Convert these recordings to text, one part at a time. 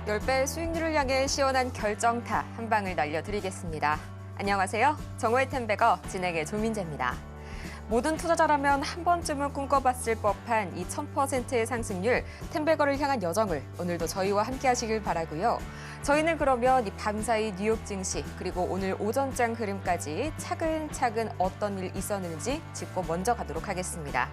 10배 수익률을 향해 시원한 결정타 한 방을 날려드리겠습니다. 안녕하세요. 정오의 텐베거 진행의 조민재입니다. 모든 투자자라면 한 번쯤은 꿈꿔봤을 법한 이 1000%의 상승률, 텐베거를 향한 여정을 오늘도 저희와 함께 하시길 바라고요. 저희는 그러면 이 밤사이 뉴욕 증시 그리고 오늘 오전장 흐름까지 차근차근 어떤 일 있었는지 짚고 먼저 가도록 하겠습니다.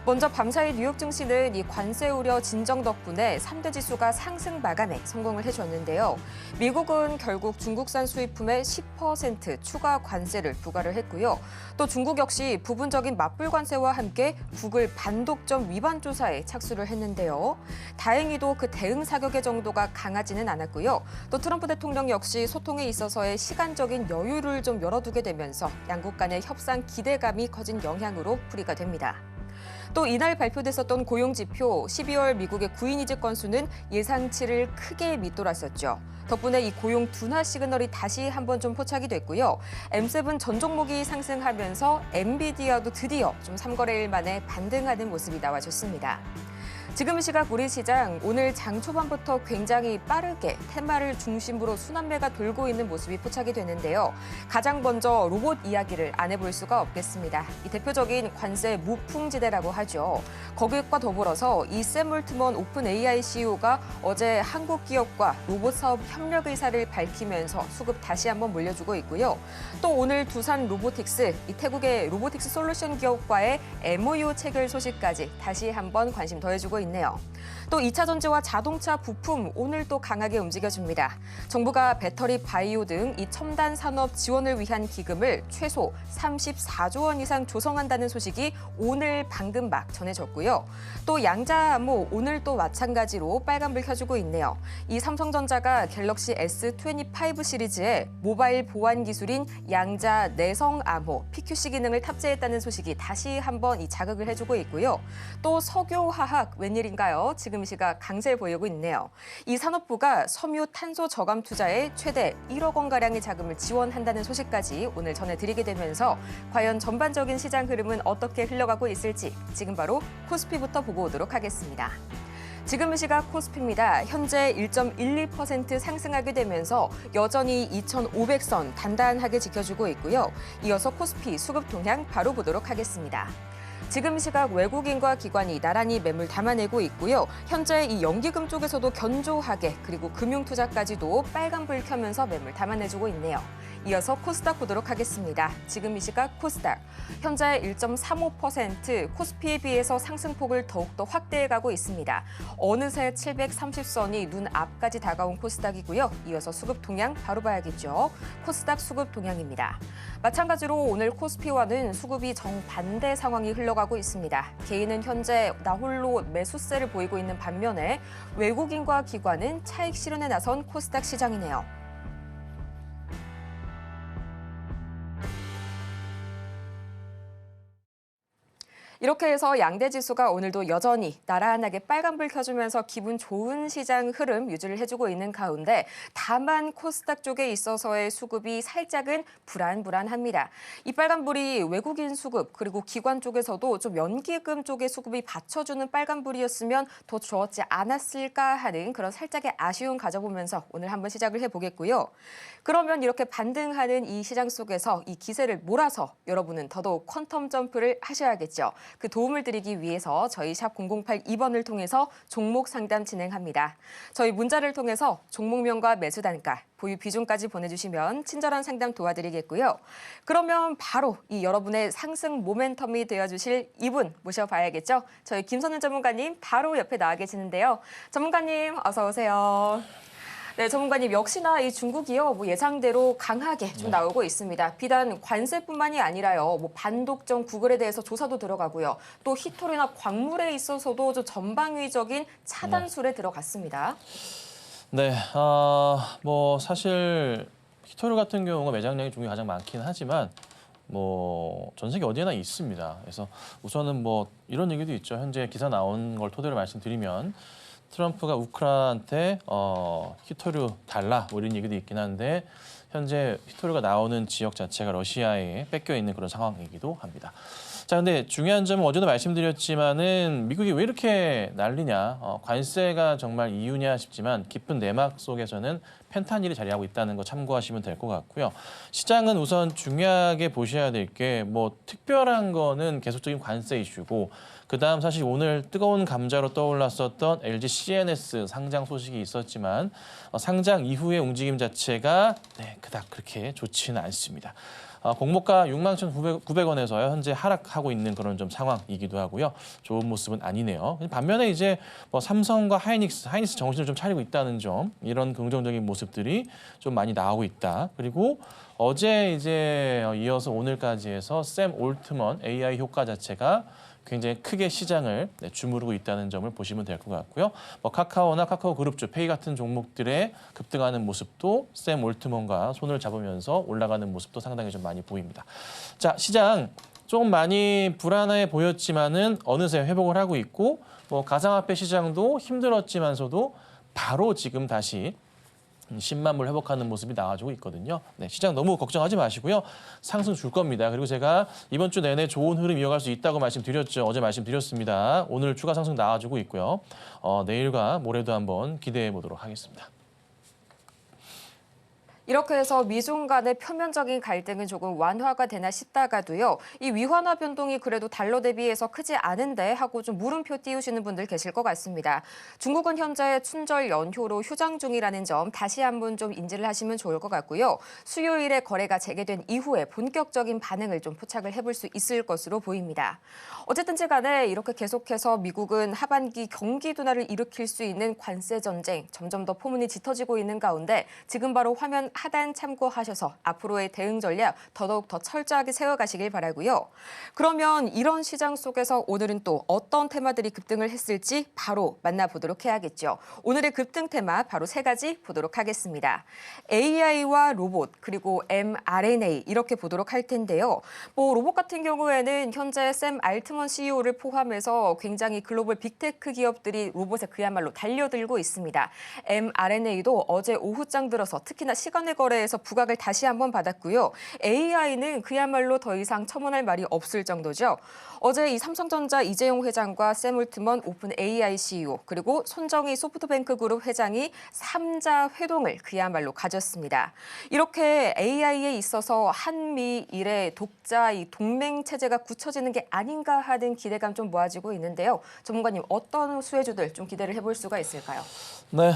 먼저 밤사이 뉴욕 증시는 이 관세 우려 진정 덕분에 3대 지수가 상승 마감에 성공을 해줬는데요. 미국은 결국 중국산 수입품에 10% 추가 관세를 부과를 했고요. 또 중국 역시 부분적인 맞불 관세와 함께 구글 반독점 위반 조사에 착수를 했는데요. 다행히도 그 대응 사격의 정도가 강하지는 않았고요. 또 트럼프 대통령 역시 소통에 있어서의 시간적인 여유를 좀 열어두게 되면서 양국 간의 협상 기대감이 커진 영향으로 풀이가 됩니다. 또 이날 발표됐었던 고용지표 12월 미국의 구인 이직 건수는 예상치를 크게 밑돌았었죠. 덕분에 이 고용 둔화 시그널이 다시 한번 좀 포착이 됐고요. M7 전 종목이 상승하면서 엔비디아도 드디어 좀 3거래일 만에 반등하는 모습이 나와줬습니다. 지금 시각 우리 시장 오늘 장 초반부터 굉장히 빠르게 테마를 중심으로 순환매가 돌고 있는 모습이 포착이 되는데요. 가장 먼저 로봇 이야기를 안 해볼 수가 없겠습니다. 이 대표적인 관세 무풍지대라고 하죠. 거기과 더불어서 이 샘 올트먼 오픈 AI CEO가 어제 한국 기업과 로봇 사업 협력 의사를 밝히면서 수급 다시 한번 물려주고 있고요. 또 오늘 두산 로보틱스, 이 태국의 로보틱스 솔루션 기업과의 MOU 체결 소식까지 다시 한번 관심 더해주고 있네요. 또 2차 전지와 자동차 부품 오늘 또 강하게 움직여줍니다. 정부가 배터리 바이오 등 이 첨단 산업 지원을 위한 기금을 최소 34조 원 이상 조성한다는 소식이 오늘 방금 막 전해졌고요. 또 양자암호 오늘 또 마찬가지로 빨간불 켜주고 있네요. 이 삼성전자가 갤럭시 S25 시리즈에 모바일 보안 기술인 양자 내성암호 PQC 기능을 탑재했다는 소식이 다시 한번 이 자극을 해주고 있고요. 또 석유화학 웬일인가요? 지금 시각 강세 보이고 있네요. 이 산업부가 섬유 탄소 저감 투자에 최대 1억 원가량의 자금을 지원한다는 소식까지 오늘 전해드리게 되면서 과연 전반적인 시장 흐름은 어떻게 흘러가고 있을지 지금 바로 코스피부터 보고 오도록 하겠습니다. 지금 시각 코스피입니다. 현재 1.12% 상승하게 되면서 여전히 2,500선 단단하게 지켜주고 있고요. 이어서 코스피 수급 동향 바로 보도록 하겠습니다. 지금 시각 외국인과 기관이 나란히 매물 담아내고 있고요. 현재 이 연기금 쪽에서도 견조하게 그리고 금융투자까지도 빨간불 켜면서 매물 담아내주고 있네요. 이어서 코스닥 보도록 하겠습니다. 지금 이 시각 코스닥 현재 1.35% 코스피에 비해서 상승폭을 더욱더 확대해가고 있습니다. 어느새 730선이 눈 앞까지 다가온 코스닥이고요. 이어서 수급 동향 바로 봐야겠죠. 코스닥 수급 동향입니다. 마찬가지로 오늘 코스피와는 수급이 정반대 상황이 흘러가고 있습니다. 개인은 현재 나홀로 매수세를 보이고 있는 반면에 외국인과 기관은 차익 실현에 나선 코스닥 시장이네요. 이렇게 해서 양대 지수가 오늘도 여전히 나란하게 빨간불 켜주면서 기분 좋은 시장 흐름 유지를 해주고 있는 가운데 다만 코스닥 쪽에 있어서의 수급이 살짝은 불안합니다. 이 빨간불이 외국인 수급 그리고 기관 쪽에서도 좀 연기금 쪽의 수급이 받쳐주는 빨간불이었으면 더 좋았지 않았을까 하는 그런 살짝의 아쉬움 가져보면서 오늘 한번 시작을 해보겠고요. 그러면 이렇게 반등하는 이 시장 속에서 이 기세를 몰아서 여러분은 더더욱 퀀텀 점프를 하셔야겠죠. 그 도움을 드리기 위해서 저희 샵 0082번을 통해서 종목 상담 진행합니다. 저희 문자를 통해서 종목명과 매수 단가, 보유 비중까지 보내주시면 친절한 상담 도와드리겠고요. 그러면 바로 이 여러분의 상승 모멘텀이 되어주실 이분 모셔봐야겠죠. 저희 김선은 전문가님 바로 옆에 나와 계시는데요. 전문가님 어서 오세요. 네, 전문가님 역시나 이 중국이요 예상대로 강하게 좀 나오고 있습니다. 비단 관세뿐만이 아니라요, 반독점 구글에 대해서 조사도 들어가고요, 또 히토리나 광물에 있어서도 좀 전방위적인 차단술에 들어갔습니다. 네, 사실 히토리 같은 경우가 매장량이 중국이 가장 많긴 하지만 전 세계 어디에나 있습니다. 그래서 우선은 이런 얘기도 있죠. 현재 기사 나온 걸 토대로 말씀드리면. 트럼프가 우크라이나한테 히토류 달라 이런 얘기도 있긴 한데 현재 히토류가 나오는 지역 자체가 러시아에 뺏겨 있는 그런 상황이기도 합니다. 자, 근데 중요한 점은 어제도 말씀드렸지만은 미국이 왜 이렇게 난리냐, 관세가 정말 이유냐 싶지만 깊은 내막 속에서는 펜타닐이 자리하고 있다는 거 참고하시면 될 것 같고요. 시장은 우선 중요하게 보셔야 될 게 뭐 특별한 거는 계속적인 관세 이슈고 그다음 사실 오늘 뜨거운 감자로 떠올랐었던 LG CNS 상장 소식이 있었지만 상장 이후의 움직임 자체가 그닥 그렇게 좋지는 않습니다. 공모가 61,900원에서 현재 하락하고 있는 그런 좀 상황이기도 하고요. 좋은 모습은 아니네요. 반면에 이제 뭐 삼성과 하이닉스 정신을 좀 차리고 있다는 점, 이런 긍정적인 모습들이 좀 많이 나오고 있다. 그리고 어제 이제 이어서 오늘까지 해서 샘 올트먼 AI 효과 자체가 굉장히 크게 시장을 주무르고 있다는 점을 보시면 될 것 같고요. 뭐 카카오나 카카오 그룹주, 페이 같은 종목들의 급등하는 모습도 샘 올트먼과 손을 잡으면서 올라가는 모습도 상당히 좀 많이 보입니다. 자, 시장 조금 많이 불안해 보였지만은 어느새 회복을 하고 있고 뭐 가상화폐 시장도 힘들었지만서도 바로 지금 다시 10만 불 회복하는 모습이 나와주고 있거든요. 네, 시장 너무 걱정하지 마시고요. 상승 줄 겁니다. 그리고 제가 이번 주 내내 좋은 흐름 이어갈 수 있다고 말씀드렸죠. 어제 말씀드렸습니다. 오늘 추가 상승 나와주고 있고요. 내일과 모레도 한번 기대해 보도록 하겠습니다. 이렇게 해서 미중 간의 표면적인 갈등은 조금 완화가 되나 싶다가도요. 이 위환화 변동이 그래도 달러 대비해서 크지 않은데 하고 좀 물음표 띄우시는 분들 계실 것 같습니다. 중국은 현재 춘절 연휴로 휴장 중이라는 점 다시 한번 좀 인지를 하시면 좋을 것 같고요. 수요일에 거래가 재개된 이후에 본격적인 반응을 좀 포착을 해볼 수 있을 것으로 보입니다. 어쨌든지 간에 이렇게 계속해서 미국은 하반기 경기 둔화를 일으킬 수 있는 관세 전쟁 점점 더 포문이 짙어지고 있는 가운데 지금 바로 화면 하단 참고하셔서 앞으로의 대응 전략 더더욱 더 철저하게 세워가시길 바라고요. 그러면 이런 시장 속에서 오늘은 또 어떤 테마들이 급등을 했을지 바로 만나보도록 해야겠죠. 오늘의 급등 테마 바로 세 가지 보도록 하겠습니다. AI와 로봇 그리고 mRNA 이렇게 보도록 할 텐데요. 뭐 로봇 같은 경우에는 현재 샘 알트먼 CEO를 포함해서 굉장히 글로벌 빅테크 기업들이 로봇에 그야말로 달려들고 있습니다. mRNA도 어제 오후장 들어서 특히나 시간의 거래에서 부각을 다시 한번 받았고요. AI는 그야말로 더 이상 첨언할 말이 없을 정도죠. 어제 이 삼성전자 이재용 회장과 샘 올트먼 오픈 AI CEO 그리고 손정희 소프트뱅크 그룹 회장이 3자 회동을 그야말로 가졌습니다. 이렇게 AI에 있어서 한미일의 독자 이 동맹 체제가 굳혀지는 게 아닌가 하는 기대감 좀 모아지고 있는데요. 전문가님 어떤 수혜주들 좀 기대를 해볼 수가 있을까요? 네,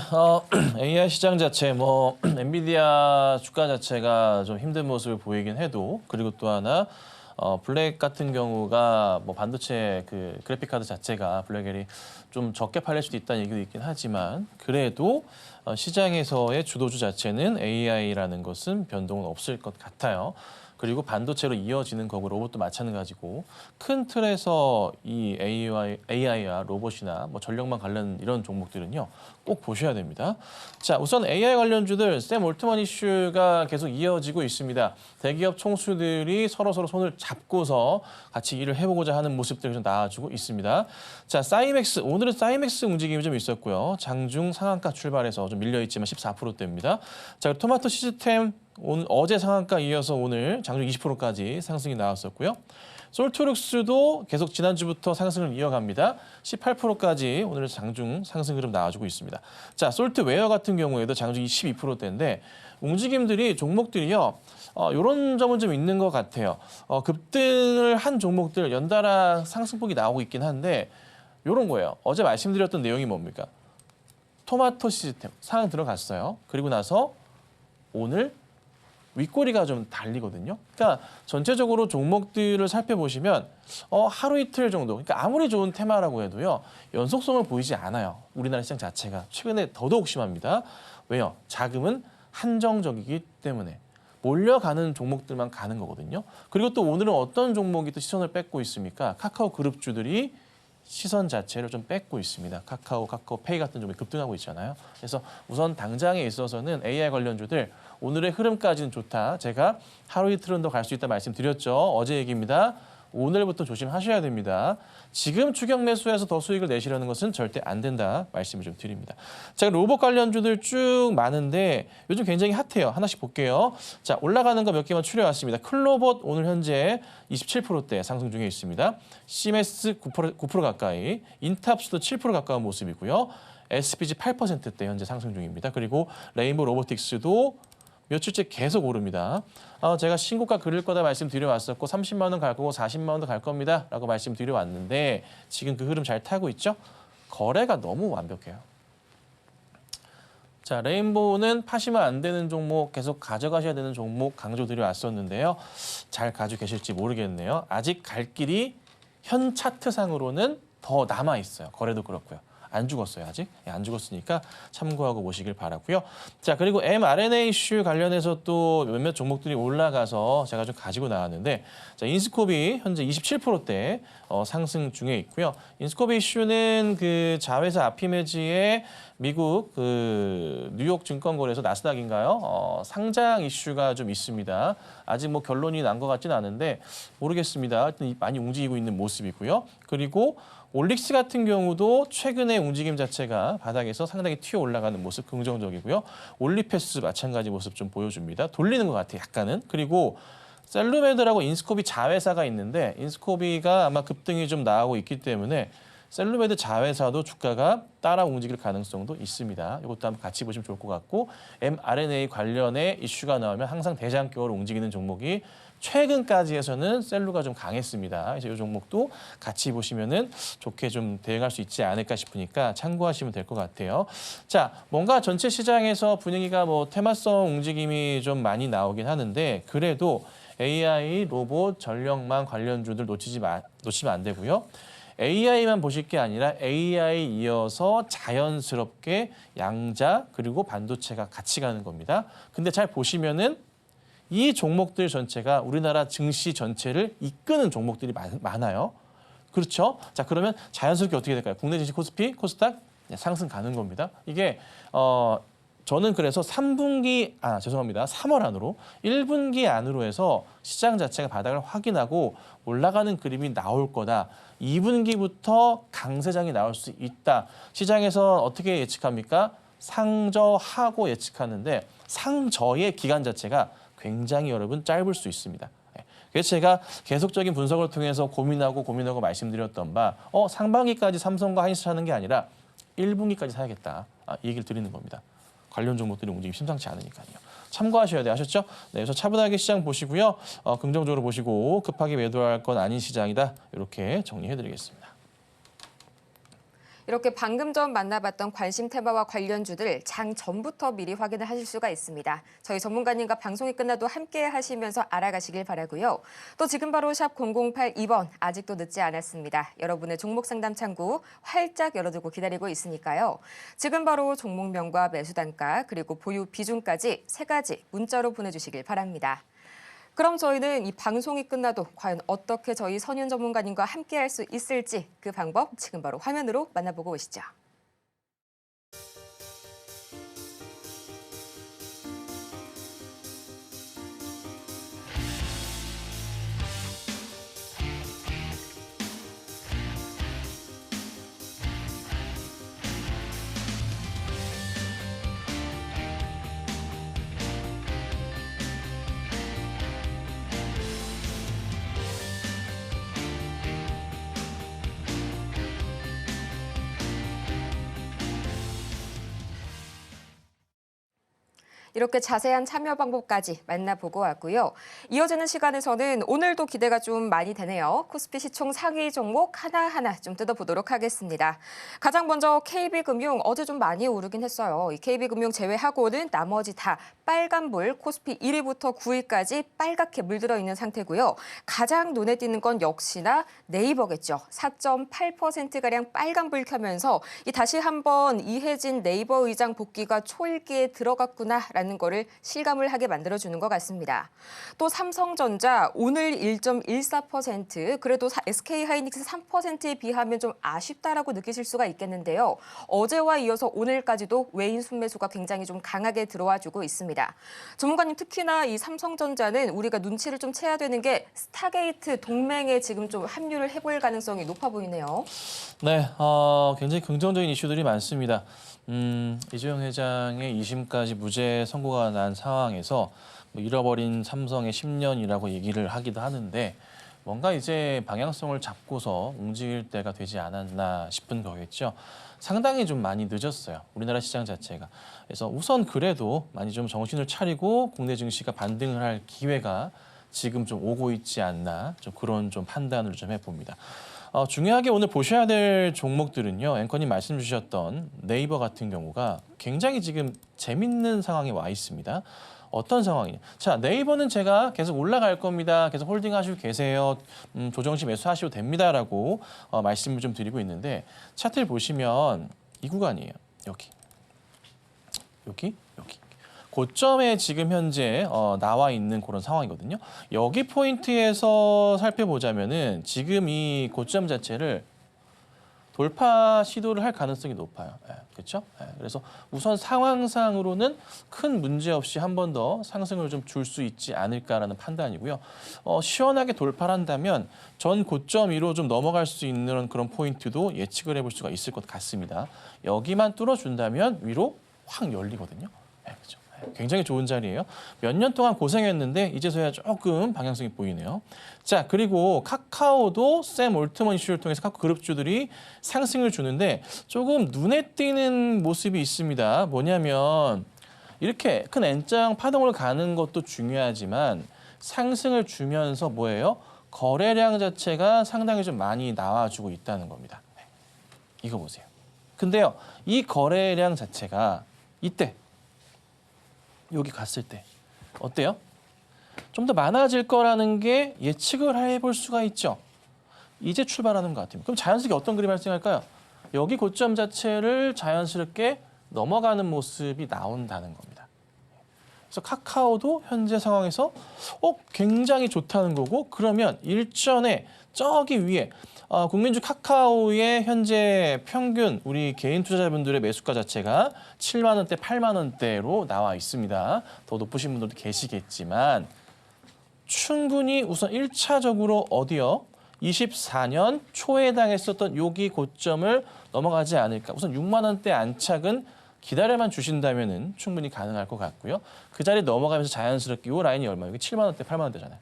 AI 시장 자체 뭐 엔비디아 주가 자체가 좀 힘든 모습을 보이긴 해도 그리고 또 하나 블랙 같은 경우가 뭐 반도체 그 그래픽 카드 자체가 블랙엘이 좀 적게 팔릴 수도 있다는 얘기도 있긴 하지만 그래도 시장에서의 주도주 자체는 AI라는 것은 변동은 없을 것 같아요. 그리고 반도체로 이어지는 거고 로봇도 마찬가지고 큰 틀에서 이 AI와 로봇이나 뭐 전력망 관련 이런 종목들은요 꼭 보셔야 됩니다. 자, 우선 AI 관련주들 샘 올트먼 이슈가 계속 이어지고 있습니다. 대기업 총수들이 서로 손을 잡고서 같이 일을 해보고자 하는 모습들이 좀 나와주고 있습니다. 자, 사이맥스 오늘은 사이맥스 움직임이 좀 있었고요. 장중 상한가 출발해서 좀 밀려 있지만 14%대입니다. 자, 토마토 시스템 어제 상한가 이어서 오늘 장중 20%까지 상승이 나왔었고요. 솔트룩스도 계속 지난주부터 상승을 이어갑니다. 18%까지 오늘 장중 상승 흐름 나와주고 있습니다. 자, 솔트웨어 같은 경우에도 장중 12%대인데 움직임들이 종목들이요. 이런 점은 좀 있는 것 같아요. 급등을 한 종목들 연달아 상승폭이 나오고 있긴 한데 이런 거예요. 어제 말씀드렸던 내용이 뭡니까? 토마토 시스템 상황 들어갔어요. 그리고 나서 오늘 윗꼬리가 좀 달리거든요. 그러니까 전체적으로 종목들을 살펴보시면 하루 이틀 정도, 그러니까 아무리 좋은 테마라고 해도요 연속성을 보이지 않아요. 우리나라 시장 자체가 최근에 더더욱 심합니다. 왜요? 자금은 한정적이기 때문에 몰려가는 종목들만 가는 거거든요. 그리고 또 오늘은 어떤 종목이 또 시선을 뺏고 있습니까? 카카오 그룹주들이 시선 자체를 좀 뺏고 있습니다. 카카오페이 같은 종목이 급등하고 있잖아요. 그래서 우선 당장에 있어서는 AI 관련주들 오늘의 흐름까지는 좋다. 제가 하루 이틀은 더 갈 수 있다 말씀드렸죠. 어제 얘기입니다. 오늘부터 조심하셔야 됩니다. 지금 추격 매수해서 더 수익을 내시려는 것은 절대 안 된다 말씀을 좀 드립니다. 자, 로봇 관련주들 쭉 많은데 요즘 굉장히 핫해요. 하나씩 볼게요. 자, 올라가는 거 몇 개만 추려왔습니다. 클로봇 오늘 현재 27%대 상승 중에 있습니다. 시메스 9% 가까이, 인탑스도 7% 가까운 모습이고요. SPG 8%대 현재 상승 중입니다. 그리고 레인보우 로보틱스도 며칠째 계속 오릅니다. 제가 신고가 그릴 거다 말씀드려왔었고 30만 원 갈 거고 40만 원도 갈 겁니다 라고 말씀드려왔는데 지금 그 흐름 잘 타고 있죠? 거래가 너무 완벽해요. 자, 레인보우는 파시면 안 되는 종목, 계속 가져가셔야 되는 종목 강조드려왔었는데요. 잘 가지고 계실지 모르겠네요. 아직 갈 길이 현 차트상으로는 더 남아있어요. 거래도 그렇고요. 안 죽었어요, 아직. 안 죽었으니까 참고하고 보시길 바라고요. 자, 그리고 mRNA 이슈 관련해서 또 몇몇 종목들이 올라가서 제가 좀 가지고 나왔는데, 자, 인스코비 현재 27%대 상승 중에 있고요. 인스코비 이슈는 그 자회사 아피메지의 미국 그 뉴욕 증권거래소 나스닥인가요? 상장 이슈가 좀 있습니다. 아직 뭐 결론이 난 것 같지는 않은데 모르겠습니다. 하여튼 많이 움직이고 있는 모습이고요. 그리고 올릭스 같은 경우도 최근의 움직임 자체가 바닥에서 상당히 튀어 올라가는 모습 긍정적이고요. 올리패스 마찬가지 모습 좀 보여줍니다. 돌리는 것 같아요, 약간은. 그리고 셀루메드라고 인스코비 자회사가 있는데 인스코비가 아마 급등이 좀 나오고 있기 때문에 셀루메드 자회사도 주가가 따라 움직일 가능성도 있습니다. 이것도 한번 같이 보시면 좋을 것 같고 mRNA 관련의 이슈가 나오면 항상 대장격으로 움직이는 종목이 최근까지 해서는 셀루가 좀 강했습니다. 그래서 이 종목도 같이 보시면은 좋게 좀 대응할 수 있지 않을까 싶으니까 참고하시면 될 것 같아요. 자, 뭔가 전체 시장에서 분위기가 뭐 테마성 움직임이 좀 많이 나오긴 하는데 그래도 AI, 로봇, 전력망 관련주들 놓치면 안 되고요. AI만 보실 게 아니라 AI 이어서 자연스럽게 양자 그리고 반도체가 같이 가는 겁니다. 근데 잘 보시면은 이 종목들 전체가 우리나라 증시 전체를 이끄는 종목들이 많아요. 그렇죠? 자, 그러면 자연스럽게 어떻게 될까요? 국내 증시 코스피, 코스닥 상승 가는 겁니다. 이게 저는 그래서 3월 안으로 1분기 안으로 해서 시장 자체가 바닥을 확인하고 올라가는 그림이 나올 거다. 2분기부터 강세장이 나올 수 있다. 시장에서 어떻게 예측합니까? 상저하고 예측하는데 상저의 기간 자체가 굉장히 여러분 짧을 수 있습니다. 그래서 제가 계속적인 분석을 통해서 고민하고 말씀드렸던 바 상반기까지 삼성과 하이닉스 사는 게 아니라 1분기까지 사야겠다. 이 얘기를 드리는 겁니다. 관련 종목들이 움직임이 심상치 않으니까요. 참고하셔야 돼요. 아셨죠? 네, 그래서 차분하게 시장 보시고요. 긍정적으로 보시고 급하게 매도할 건 아닌 시장이다. 이렇게 정리해드리겠습니다. 이렇게 방금 전 만나봤던 관심 테마와 관련주들 장 전부터 미리 확인을 하실 수가 있습니다. 저희 전문가님과 방송이 끝나도 함께 하시면서 알아가시길 바라고요. 또 지금 바로 샵 0082번 아직도 늦지 않았습니다. 여러분의 종목 상담 창구 활짝 열어두고 기다리고 있으니까요. 지금 바로 종목명과 매수 단가 그리고 보유 비중까지 3가지 문자로 보내주시길 바랍니다. 그럼 저희는 이 방송이 끝나도 과연 어떻게 저희 선윤 전문가님과 함께할 수 있을지 그 방법 지금 바로 화면으로 만나보고 오시죠. 이렇게 자세한 참여 방법까지 만나보고 왔고요. 이어지는 시간에서는 오늘도 기대가 좀 많이 되네요. 코스피 시총 상위 종목 하나하나 좀 뜯어보도록 하겠습니다. 가장 먼저 KB금융 어제 좀 많이 오르긴 했어요. 이 KB금융 제외하고는 나머지 다 빨간불, 코스피 1위부터 9위까지 빨갛게 물들어 있는 상태고요. 가장 눈에 띄는 건 역시나 네이버겠죠. 4.8%가량 빨간불 켜면서 다시 한번 이해진 네이버 의장 복귀가 초읽기에 들어갔구나 있다라는 거를 실감을 하게 만들어주는 것 같습니다. 또 삼성전자 오늘 1.14%, 그래도 SK하이닉스 3%에 비하면 좀 아쉽다라고 느끼실 수가 있겠는데요. 어제와 이어서 오늘까지도 외인 순매수가 굉장히 좀 강하게 들어와주고 있습니다. 전문가님, 특히나 이 삼성전자는 우리가 눈치를 좀 채야 되는 게 스타게이트 동맹에 지금 좀 합류를 해볼 가능성이 높아 보이네요. 네, 굉장히 긍정적인 이슈들이 많습니다. 이재용 회장의 2심까지 무죄 선고가 난 상황에서 뭐 잃어버린 삼성의 10년이라고 얘기를 하기도 하는데 뭔가 이제 방향성을 잡고서 움직일 때가 되지 않았나 싶은 거겠죠. 상당히 좀 많이 늦었어요. 우리나라 시장 자체가. 그래서 우선 그래도 많이 좀 정신을 차리고 국내 증시가 반등을 할 기회가 지금 좀 오고 있지 않나, 좀 그런 좀 판단을 좀 해봅니다. 중요하게 오늘 보셔야 될 종목들은요. 앵커님 말씀 주셨던 네이버 같은 경우가 굉장히 지금 재밌는 상황에 와 있습니다. 어떤 상황이냐. 자, 네이버는 제가 계속 올라갈 겁니다. 계속 홀딩하시고 계세요. 조정 시 매수하셔도 됩니다라고 말씀을 좀 드리고 있는데 차트를 보시면 이 구간이에요. 여기. 고점에 지금 현재 나와 있는 그런 상황이거든요. 여기 포인트에서 살펴보자면은 지금 이 고점 자체를 돌파 시도를 할 가능성이 높아요. 그렇죠? 그래서 우선 상황상으로는 큰 문제 없이 한 번 더 상승을 좀 줄 수 있지 않을까라는 판단이고요. 시원하게 돌파를 한다면 전 고점 위로 좀 넘어갈 수 있는 그런 포인트도 예측을 해볼 수가 있을 것 같습니다. 여기만 뚫어준다면 위로 확 열리거든요. 그렇죠? 굉장히 좋은 자리예요. 몇 년 동안 고생했는데 이제서야 조금 방향성이 보이네요. 자, 그리고 카카오도 샘 올트먼 이슈를 통해서 카카오 그룹주들이 상승을 주는데 조금 눈에 띄는 모습이 있습니다. 뭐냐면 이렇게 큰 N자형 파동을 가는 것도 중요하지만 상승을 주면서 뭐예요? 거래량 자체가 상당히 좀 많이 나와주고 있다는 겁니다. 이거 보세요. 근데요, 이 거래량 자체가 이때 여기 갔을 때 어때요? 좀 더 많아질 거라는 게 예측을 해볼 수가 있죠. 이제 출발하는 것 같아요. 그럼 자연스럽게 어떤 그림이 발생할까요? 여기 고점 자체를 자연스럽게 넘어가는 모습이 나온다는 겁니다. 그래서 카카오도 현재 상황에서 굉장히 좋다는 거고 그러면 일전에 저기 위에 국민주 카카오의 현재 평균 우리 개인 투자자분들의 매수가 자체가 7만 원대, 8만 원대로 나와 있습니다. 더 높으신 분들도 계시겠지만 충분히 우선 1차적으로 어디요? 24년 초에 해당했었던 여기 고점을 넘어가지 않을까. 우선 6만 원대 안착은 기다려만 주신다면은 충분히 가능할 것 같고요. 그 자리 넘어가면서 자연스럽게 이 라인이 얼마? 여기 7만 원대, 8만 원대잖아요.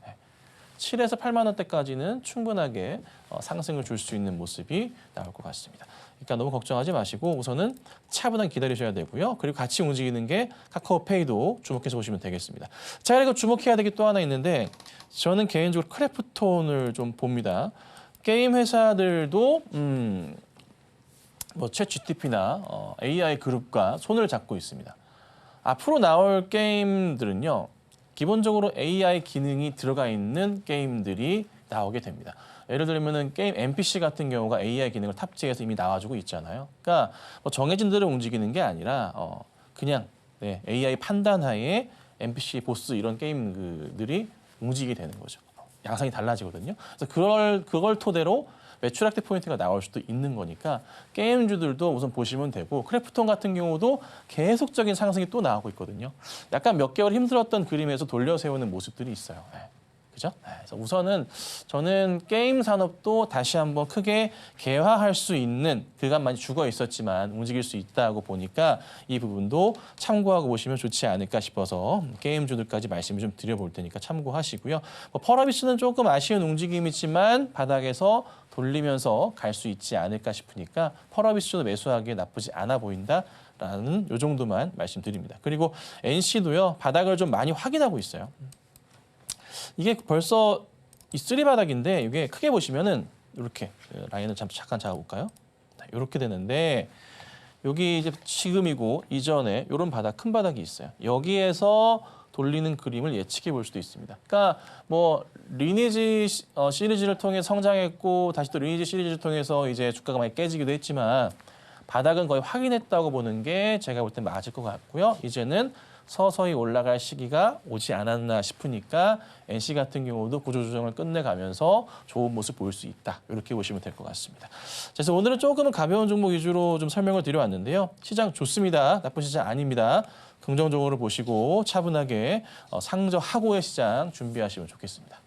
7에서 8만 원대까지는 충분하게 상승을 줄 수 있는 모습이 나올 것 같습니다. 그러니까 너무 걱정하지 마시고 우선은 차분하게 기다리셔야 되고요. 그리고 같이 움직이는 게 카카오페이도 주목해서 보시면 되겠습니다. 자, 그리고 주목해야 될 게 또 하나 있는데 저는 개인적으로 크래프톤을 좀 봅니다. 게임 회사들도 뭐 챗GPT나 AI 그룹과 손을 잡고 있습니다. 앞으로 나올 게임들은요. 기본적으로 AI 기능이 들어가 있는 게임들이 나오게 됩니다. 예를 들면은 게임 NPC 같은 경우가 AI 기능을 탑재해서 이미 나와주고 있잖아요. 그러니까 뭐 정해진 대로 움직이는 게 아니라 그냥 AI 판단하에 NPC 보스 이런 게임들이 움직이게 되는 거죠. 양상이 달라지거든요. 그래서 그걸 토대로 매출 확대 포인트가 나올 수도 있는 거니까 게임주들도 우선 보시면 되고 크래프톤 같은 경우도 계속적인 상승이 또 나오고 있거든요. 약간 몇 개월 힘들었던 그림에서 돌려 세우는 모습들이 있어요. 그죠? 그래서 우선은 저는 게임 산업도 다시 한번 크게 개화할 수 있는 그간 많이 죽어 있었지만 움직일 수 있다고 보니까 이 부분도 참고하고 보시면 좋지 않을까 싶어서 게임주들까지 말씀을 좀 드려볼 테니까 참고하시고요. 펄어비스는 조금 아쉬운 움직임이지만 바닥에서 돌리면서 갈 수 있지 않을까 싶으니까 펄어비스도 매수하기에 나쁘지 않아 보인다라는 요 정도만 말씀드립니다. 그리고 NC도요 바닥을 좀 많이 확인하고 있어요. 이게 벌써 이 쓰리 바닥인데 이게 크게 보시면은 이렇게 라인을 잠깐 잡아볼까요? 이렇게 되는데 여기 이제 지금이고 이전에 이런 바닥 큰 바닥이 있어요. 여기에서 돌리는 그림을 예측해 볼 수도 있습니다. 그러니까 뭐 리니지 시리즈를 통해 성장했고 다시 또 리니지 시리즈를 통해서 이제 주가가 많이 깨지기도 했지만 바닥은 거의 확인했다고 보는 게 제가 볼 때 맞을 것 같고요. 이제는 서서히 올라갈 시기가 오지 않았나 싶으니까 NC 같은 경우도 구조조정을 끝내가면서 좋은 모습 보일 수 있다. 이렇게 보시면 될 것 같습니다. 그래서 오늘은 조금은 가벼운 종목 위주로 좀 설명을 드려왔는데요. 시장 좋습니다. 나쁜 시장 아닙니다. 긍정적으로 보시고 차분하게 상저하고의 시장 준비하시면 좋겠습니다.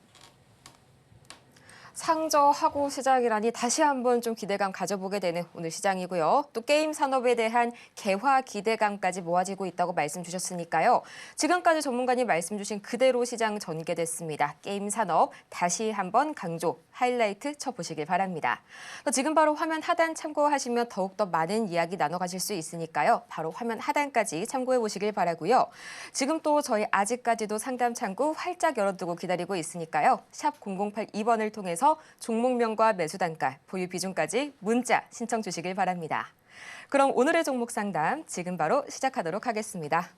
상저하고 시작이라니 다시 한번 좀 기대감 가져보게 되는 오늘 시장이고요. 또 게임 산업에 대한 개화 기대감까지 모아지고 있다고 말씀 주셨으니까요. 지금까지 전문가님 말씀 주신 그대로 시장 전개됐습니다. 게임 산업 다시 한번 강조, 하이라이트 쳐보시길 바랍니다. 또 지금 바로 화면 하단 참고하시면 더욱더 많은 이야기 나눠가실 수 있으니까요. 바로 화면 하단까지 참고해 보시길 바라고요. 지금 또 저희 아직까지도 상담 창구 활짝 열어두고 기다리고 있으니까요. 샵 0082번을 통해서 종목명과 매수 단가, 보유 비중까지 문자 신청 주시길 바랍니다. 그럼 오늘의 종목 상담 지금 바로 시작하도록 하겠습니다.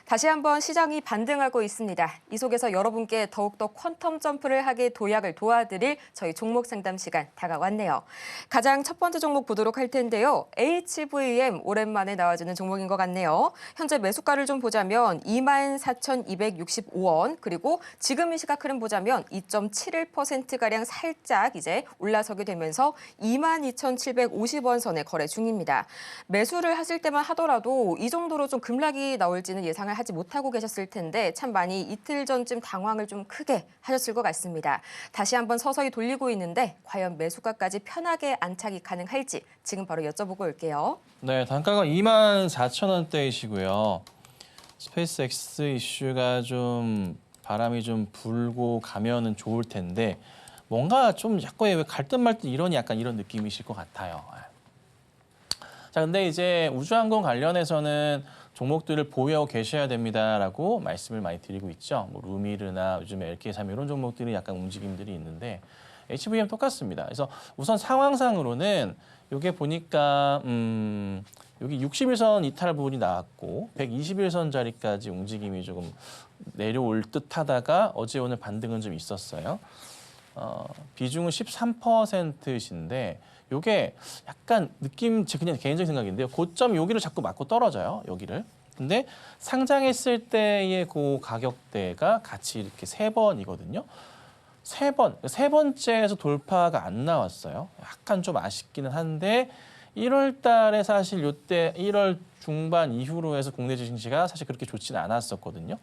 다시 한번 시장이 반등하고 있습니다. 이 속에서 여러분께 더욱더 퀀텀 점프를 하게 도약을 도와드릴 저희 종목 상담 시간 다가왔네요. 가장 첫 번째 종목 보도록 할 텐데요. HVM 오랜만에 나와주는 종목인 것 같네요. 현재 매수가를 좀 보자면 24,265원, 그리고 지금 이 시각 흐름 보자면 2.71%가량 살짝 이제 올라서게 되면서 22,750원 선에 거래 중입니다. 매수를 하실 때만 하더라도 이 정도로 좀 급락이 나올지는 예상을 하지 못하고 계셨을 텐데 참 많이 이틀 전쯤 당황을 좀 크게 하셨을 것 같습니다. 다시 한번 서서히 돌리고 있는데 과연 매수가까지 편하게 안착이 가능할지 지금 바로 여쭤보고 올게요. 네, 단가가 24,000원대이시고요. 스페이스X 이슈가 좀 바람이 좀 불고 가면은 좋을 텐데 뭔가 좀 자꾸 왜 갈듯 말듯 이런 약간 이런 느낌이실 것 같아요. 자, 근데 이제 우주항공 관련해서는 종목들을 보유하고 계셔야 됩니다라고 말씀을 많이 드리고 있죠. 뭐 루미르나 요즘에 LK3 이런 종목들이 약간 움직임들이 있는데 HVM 똑같습니다. 그래서 우선 상황상으로는 이게 보니까 여기 61선 이탈 부분이 나왔고 121선 자리까지 움직임이 조금 내려올 듯하다가 어제 오늘 반등은 좀 있었어요. 비중은 13%신데 요게 약간 느낌 제 그냥 개인적인 생각인데요. 고점 여기를 자꾸 맞고 떨어져요. 여기를. 근데 상장했을 때의 그 가격대가 같이 이렇게 3번이거든요. 세 번째에서 돌파가 안 나왔어요. 약간 좀 아쉽기는 한데 1월 달에 사실 요때 1월 중반 이후로 해서 국내 주식시가 사실 그렇게 좋지는 않았었거든요.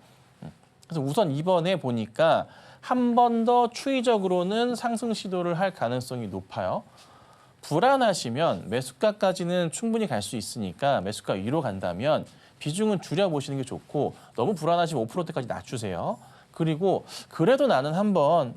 그래서 우선 이번에 보니까 한 번 더 추이적으로는 상승 시도를 할 가능성이 높아요. 불안하시면 매수가까지는 충분히 갈 수 있으니까 매수가 위로 간다면 비중은 줄여보시는 게 좋고 너무 불안하시면 5%대까지 낮추세요. 그리고 그래도 나는 한번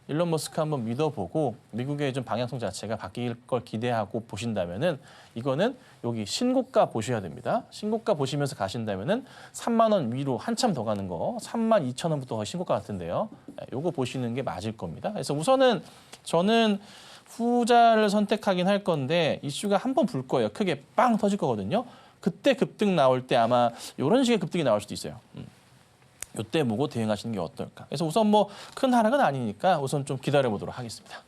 일론 머스크 한번 믿어보고 미국의 좀 방향성 자체가 바뀔 걸 기대하고 보신다면은 이거는 여기 신고가 보셔야 됩니다. 신고가 보시면서 가신다면은 3만 원 위로 한참 더 가는 거 32,000원부터 거의 신고가 같은데요. 요거 보시는 게 맞을 겁니다. 그래서 우선은 저는 후자를 선택하긴 할 건데 이슈가 한 번 불 거예요. 크게 빵 터질 거거든요. 그때 급등 나올 때 아마 이런 식의 급등이 나올 수도 있어요. 이때 보고 대응하시는 게 어떨까. 그래서 우선 뭐 큰 하락은 아니니까 우선 좀 기다려보도록 하겠습니다.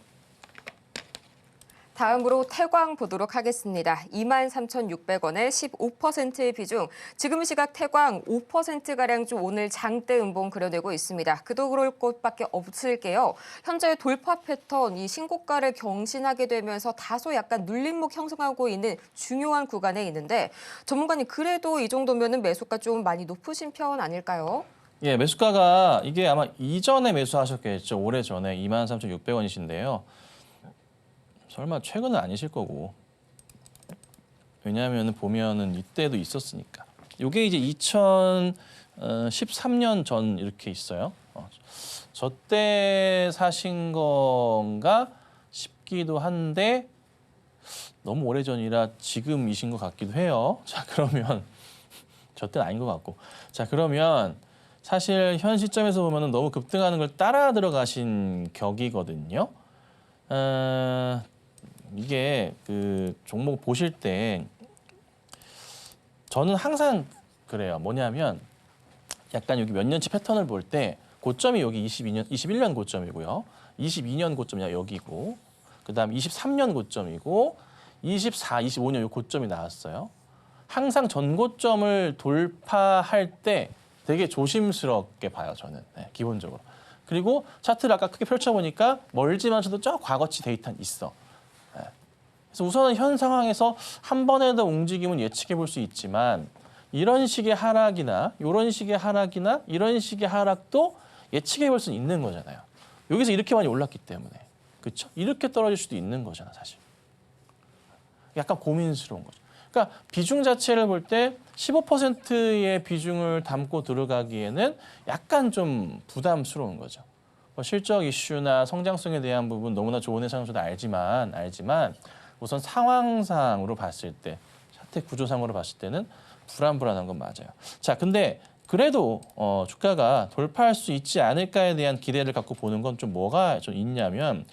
다음으로 태광 보도록 하겠습니다. 23,600원에 15%의 비중. 지금 시각 태광 5%가량 좀 오늘 장대 음봉 그려내고 있습니다. 그도 그럴 것밖에 없을게요. 현재 돌파 패턴, 이 신고가를 경신하게 되면서 다소 약간 눌림목 형성하고 있는 중요한 구간에 있는데 전문가님 그래도 이 정도면은 매수가 좀 많이 높으신 편 아닐까요? 예, 매수가가 이게 아마 이전에 매수하셨겠죠. 오래전에 23,600원이신데요. 설마 최근은 아니실 거고. 왜냐하면 보면은 이때도 있었으니까. 이게 이제 2013년 전 이렇게 있어요. 저 때 사신 건가 싶기도 한데 너무 오래전이라 지금이신 것 같기도 해요. 자, 그러면 저 때는 아닌 것 같고. 자, 그러면 사실 현 시점에서 보면은 너무 급등하는 걸 따라 들어가신 격이거든요. 이게 그 종목 보실 때 저는 항상 그래요. 뭐냐면 약간 여기 몇 년치 패턴을 볼 때 고점이 여기 21년 고점이고요. 22년 고점이 여기고 그다음 23년 고점이고 24, 25년 요 고점이 나왔어요. 항상 전고점을 돌파할 때 되게 조심스럽게 봐요, 저는. 네, 기본적으로. 그리고 차트를 아까 크게 펼쳐보니까 멀지만서도 저 과거치 데이터는 있어. 네. 그래서 우선은 현 상황에서 한 번에 더 움직임은 예측해 볼 수 있지만 이런 식의 하락이나 이런 식의 하락이나 이런 식의 하락도 예측해 볼 수는 있는 거잖아요. 여기서 이렇게 많이 올랐기 때문에. 그렇죠? 이렇게 떨어질 수도 있는 거잖아, 사실. 약간 고민스러운 거죠. 그러니까 비중 자체를 볼 때 15%의 비중을 담고 들어가기에는 약간 좀 부담스러운 거죠. 뭐 실적 이슈나 성장성에 대한 부분 너무나 좋은 회사는 저도 알지만 우선 상황상으로 봤을 때 차트 구조상으로 봤을 때는 불안한 건 맞아요. 자, 근데 그래도 주가가 돌파할 수 있지 않을까에 대한 기대를 갖고 보는 건 좀 뭐가 좀 있냐면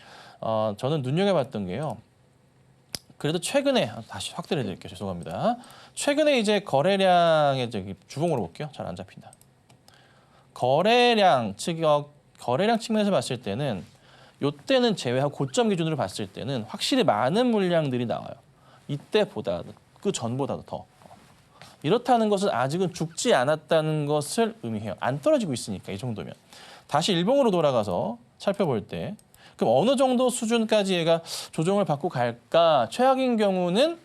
저는 눈여겨봤던 게요. 그래도 최근에 다시 확대해 드릴게요. 죄송합니다. 최근에 이제 거래량의 주봉으로 볼게요. 잘 안 잡힌다. 거래량 측면에서 봤을 때는 이때는 제외하고 고점 기준으로 봤을 때는 확실히 많은 물량들이 나와요. 이때보다 그 전보다도 더. 이렇다는 것은 아직은 죽지 않았다는 것을 의미해요. 안 떨어지고 있으니까 이 정도면. 다시 일봉으로 돌아가서 살펴볼 때 그럼 어느 정도 수준까지 얘가 조정을 받고 갈까? 최악인 경우는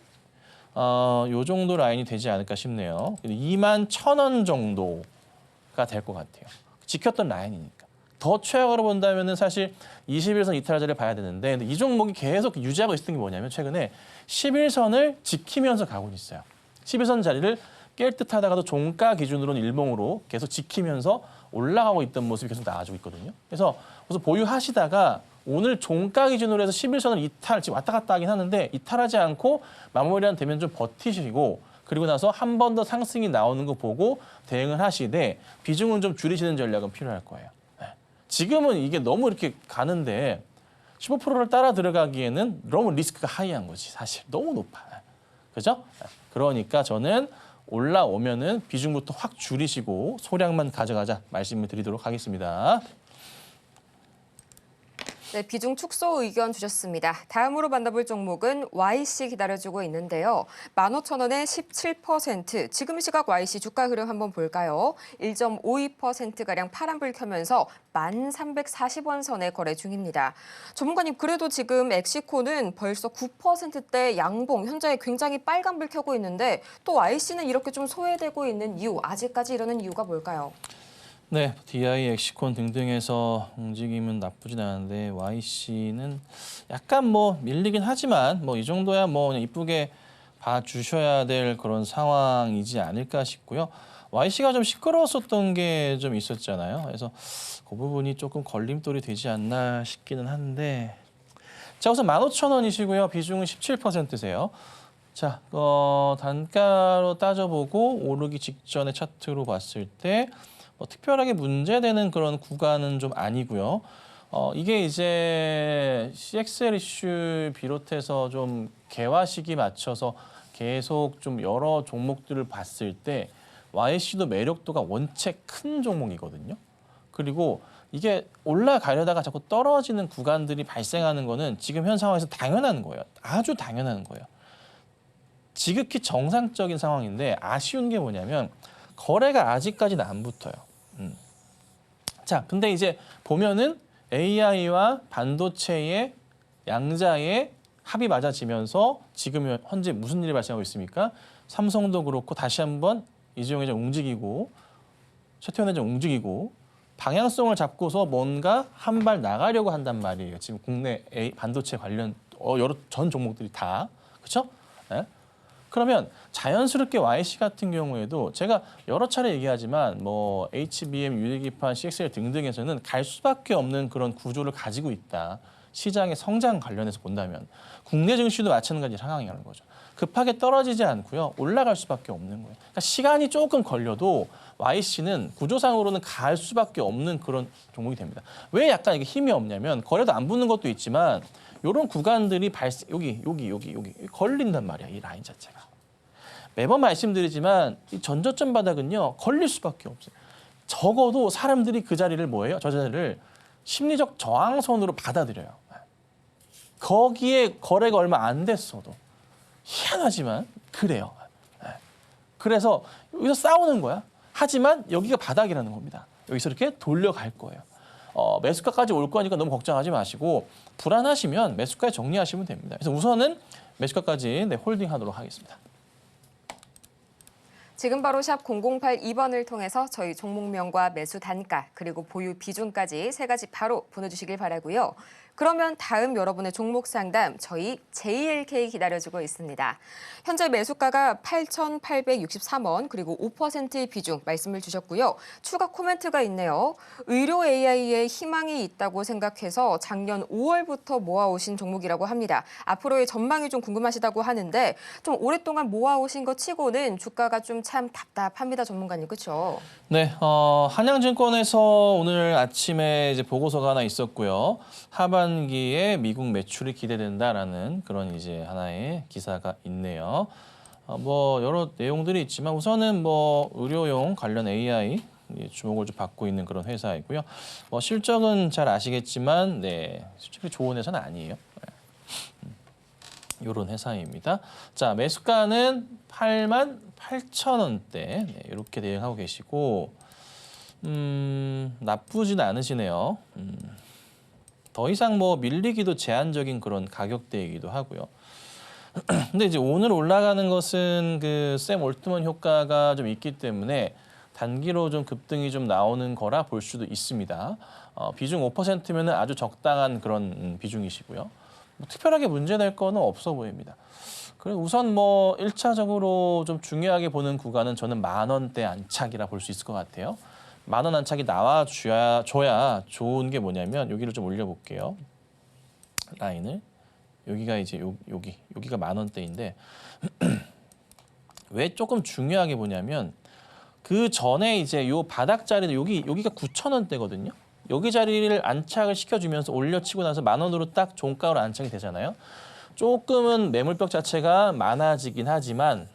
요 정도 라인이 되지 않을까 싶네요. 21,000원 정도가 될 것 같아요. 지켰던 라인이니까. 더 최악으로 본다면은 사실 21선 이탈 자리를 봐야 되는데 이 종목이 계속 유지하고 있었던 게 뭐냐면 최근에 11선을 지키면서 가고 있어요. 11선 자리를 깰 듯 하다가도 종가 기준으로는 일봉으로 계속 지키면서 올라가고 있던 모습이 계속 나와주고 있거든요. 그래서 우선 보유하시다가 오늘 종가 기준으로 해서 11선을 이탈, 지금 왔다 갔다 하긴 하는데 이탈하지 않고 마무리가 되면 좀 버티시고 그리고 나서 한 번 더 상승이 나오는 거 보고 대응을 하시되 비중은 좀 줄이시는 전략은 필요할 거예요. 네. 지금은 이게 너무 이렇게 가는데 15%를 따라 들어가기에는 너무 리스크가 하이한 거지 사실. 너무 높아. 그죠? 그러니까 저는 올라오면은 비중부터 확 줄이시고 소량만 가져가자 말씀을 드리도록 하겠습니다. 네, 비중 축소 의견 주셨습니다. 다음으로 만나볼 종목은 YC 기다려주고 있는데요. 15,000원에 17%, 지금 시각 YC 주가 흐름 한번 볼까요? 1.52%가량 파란불 켜면서 1,340원 선에 거래 중입니다. 전문가님, 그래도 지금 엑시코는 벌써 9%대 양봉, 현재 굉장히 빨간불 켜고 있는데 또 YC는 이렇게 좀 소외되고 있는 이유, 아직까지 이러는 이유가 뭘까요? 네, DI, 엑시콘 등등에서 움직임은 나쁘진 않은데 YC는 약간 뭐 밀리긴 하지만 뭐 이 정도야 뭐 그냥 이쁘게 봐주셔야 될 그런 상황이지 않을까 싶고요. YC가 좀 시끄러웠었던 게 좀 있었잖아요. 그래서 그 부분이 조금 걸림돌이 되지 않나 싶기는 한데 자, 우선 15,000원이시고요. 비중은 17%세요. 자, 단가로 따져보고 오르기 직전의 차트로 봤을 때 특별하게 문제되는 그런 구간은 좀 아니고요. 이게 이제 CXL 이슈 비롯해서 좀 개화 시기 맞춰서 계속 좀 여러 종목들을 봤을 때 YC도 매력도가 원체 큰 종목이거든요. 그리고 이게 올라가려다가 자꾸 떨어지는 구간들이 발생하는 거는 지금 현 상황에서 당연한 거예요. 아주 당연한 거예요. 지극히 정상적인 상황인데 아쉬운 게 뭐냐면 거래가 아직까지는 안 붙어요. 자, 근데 이제 보면은 AI와 반도체의 양자의 합이 맞아지면서 지금 현재 무슨 일이 발생하고 있습니까? 삼성도 그렇고 다시 한번 이재용 회장 움직이고 최태원 회장 움직이고 방향성을 잡고서 뭔가 한 발 나가려고 한단 말이에요. 지금 국내 반도체 관련 여러 전 종목들이 다. 그렇죠? 네? 그러면 자연스럽게 YC 같은 경우에도 제가 여러 차례 얘기하지만 뭐 HBM, 유리기판, CXL 등등에서는 갈 수밖에 없는 그런 구조를 가지고 있다. 시장의 성장 관련해서 본다면 국내 증시도 마찬가지 상황이라는 거죠. 급하게 떨어지지 않고요. 올라갈 수밖에 없는 거예요. 그러니까 시간이 조금 걸려도 YC는 구조상으로는 갈 수밖에 없는 그런 종목이 됩니다. 왜 약간 이게 힘이 없냐면 거래도 안 붙는 것도 있지만 이런 구간들이 여기 걸린단 말이야. 이 라인 자체가. 매번 말씀드리지만 이 전저점 바닥은요. 걸릴 수밖에 없어요. 적어도 사람들이 그 자리를 뭐예요? 저 자리를 심리적 저항선으로 받아들여요. 거기에 거래가 얼마 안 됐어도 희한하지만 그래요. 그래서 여기서 싸우는 거야. 하지만 여기가 바닥이라는 겁니다. 여기서 이렇게 돌려갈 거예요. 매수가까지 올 거니까 너무 걱정하지 마시고 불안하시면 매수가에 정리하시면 됩니다. 그래서 우선은 매수가까지 홀딩하도록 하겠습니다. 지금 바로 샵 0082번을 통해서 저희 종목명과 매수 단가 그리고 보유 비중까지 3가지 바로 보내주시길 바라고요. 그러면 다음 여러분의 종목 상담 저희 JLK 기다려주고 있습니다. 현재 매수가가 8,863원 그리고 5%의 비중 말씀을 주셨고요. 추가 코멘트가 있네요. 의료 AI에 희망이 있다고 생각해서 작년 5월부터 모아오신 종목이라고 합니다. 앞으로의 전망이 좀 궁금하시다고 하는데 좀 오랫동안 모아오신 것 치고는 주가가 좀 참 답답합니다. 전문가님. 그렇죠? 네, 한양증권에서 오늘 아침에 이제 보고서가 하나 있었고요. 하반기에 미국 매출이 기대된다라는 그런 이제 하나의 기사가 있네요. 뭐 여러 내용들이 있지만 우선은 뭐 의료용 관련 AI 주목을 좀 받고 있는 그런 회사이고요. 뭐 실적은 잘 아시겠지만, 네, 실적이 좋은 회사는 아니에요. 이런 회사입니다. 자, 매수가는 88,000원대 네, 이렇게 대응하고 계시고 나쁘진 않으시네요. 더 이상 뭐 밀리기도 제한적인 그런 가격대이기도 하고요. 근데 이제 오늘 올라가는 것은 그 샘 올트먼 효과가 좀 있기 때문에 단기로 좀 급등이 좀 나오는 거라 볼 수도 있습니다. 비중 5%면은 아주 적당한 그런 비중이시고요. 뭐 특별하게 문제될 거는 없어 보입니다. 그리고 우선 뭐 1차적으로 좀 중요하게 보는 구간은 저는 10,000원대 안착이라 볼 수 있을 것 같아요. 10,000원 안착이 나와줘야 좋은 게 뭐냐면 여기를 좀 올려볼게요. 라인을. 여기가 이제 여기가 10,000원대인데 왜 조금 중요하게 보냐면 그 전에 이제 요 바닥 자리도 여기가 9,000원대거든요. 여기 자리를 안착을 시켜주면서 올려치고 나서 10,000원으로 딱 종가로 안착이 되잖아요. 조금은 매물벽 자체가 많아지긴 하지만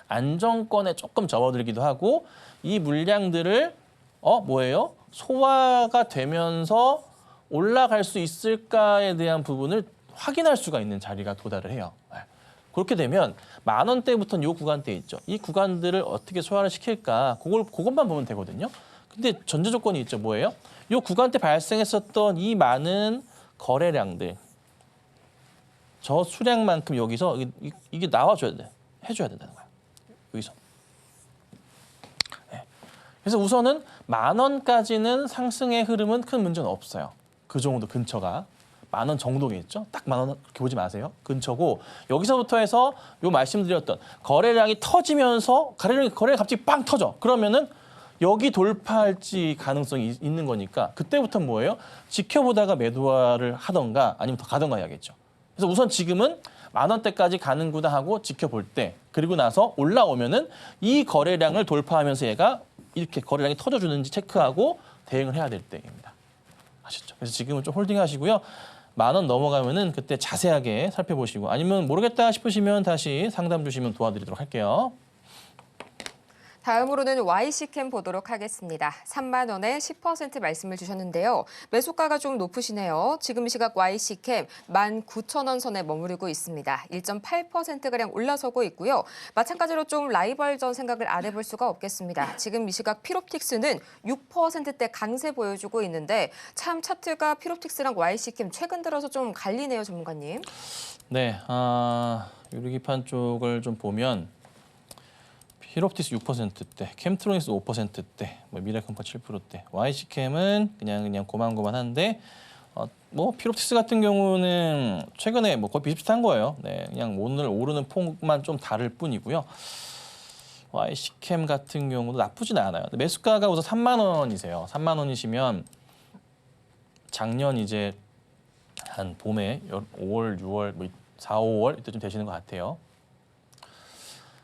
안정권에 조금 접어들기도 하고 이 물량들을 뭐예요? 소화가 되면서 올라갈 수 있을까에 대한 부분을 확인할 수가 있는 자리가 도달을 해요. 그렇게 되면 10,000원대부터는 이 구간대 있죠. 이 구간들을 어떻게 소화를 시킬까? 그것만 보면 되거든요. 근데 전제 조건이 있죠. 뭐예요? 이 구간대 발생했었던 이 많은 거래량들, 저 수량만큼 여기서 이게 나와줘야 돼. 해줘야 된다는 거야. 여기서. 네. 그래서 우선은 10,000원까지는 상승의 흐름은 큰 문제는 없어요. 그 정도 근처가. 10,000원 정도겠죠? 딱 10,000원 그렇게 보지 마세요. 근처고 여기서부터 해서 요 말씀드렸던 거래량이 터지면서 거래량이 갑자기 빵 터져. 그러면은 여기 돌파할지 가능성이 있는 거니까 그때부터는 뭐예요? 지켜보다가 매도를 하던가 아니면 더 가던가 해야겠죠. 그래서 우선 지금은 10,000원대까지 가는구나 하고 지켜볼 때 그리고 나서 올라오면은 이 거래량을 돌파하면서 얘가 이렇게 거래량이 터져주는지 체크하고 대응을 해야 될 때입니다. 아셨죠? 그래서 지금은 좀 홀딩하시고요. 10,000원 넘어가면은 그때 자세하게 살펴보시고 아니면 모르겠다 싶으시면 다시 상담 주시면 도와드리도록 할게요. 다음으로는 YC캠 보도록 하겠습니다. 3만 원에 10% 말씀을 주셨는데요. 매수가가 좀 높으시네요. 지금 시각 YC캠 19,000원 선에 머무르고 있습니다. 1.8%가량 올라서고 있고요. 마찬가지로 좀 라이벌전 생각을 안 해볼 수가 없겠습니다. 지금 이 시각 피롭틱스는 6%대 강세 보여주고 있는데 참 차트가 피롭틱스랑 YC캠 최근 들어서 좀 갈리네요, 전문가님. 네, 유리기판 쪽을 좀 보면 히롭티스 6%대, 캠트로닉스 5%대, 미래컴퍼 7%대, YC캠은 그냥 고만고만한데 뭐 피롭티스 같은 경우는 최근에 뭐 거의 비슷비슷한 거예요. 네, 그냥 오늘 오르는 폭만 좀 다를 뿐이고요. YC캠 같은 경우도 나쁘진 않아요. 매수가가 우선 3만 원이세요. 3만 원이시면 작년 이제 한 봄에 5월, 6월, 뭐 4, 5월 이때쯤 되시는 것 같아요.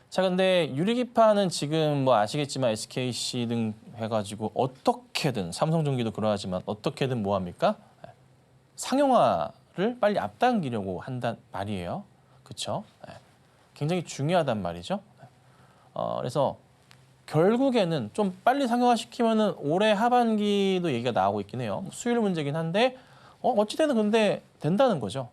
자, 근데 유리기판은 지금 뭐 아시겠지만 SKC 등 해가지고 어떻게든 삼성전기도 그러하지만 어떻게든 뭐 합니까? 상용화를 빨리 앞당기려고 한단 말이에요. 그렇죠? 굉장히 중요하단 말이죠. 그래서 결국에는 좀 빨리 상용화시키면은 올해 하반기도 얘기가 나오고 있긴 해요. 수율 문제긴 한데 어찌되든 근데 된다는 거죠.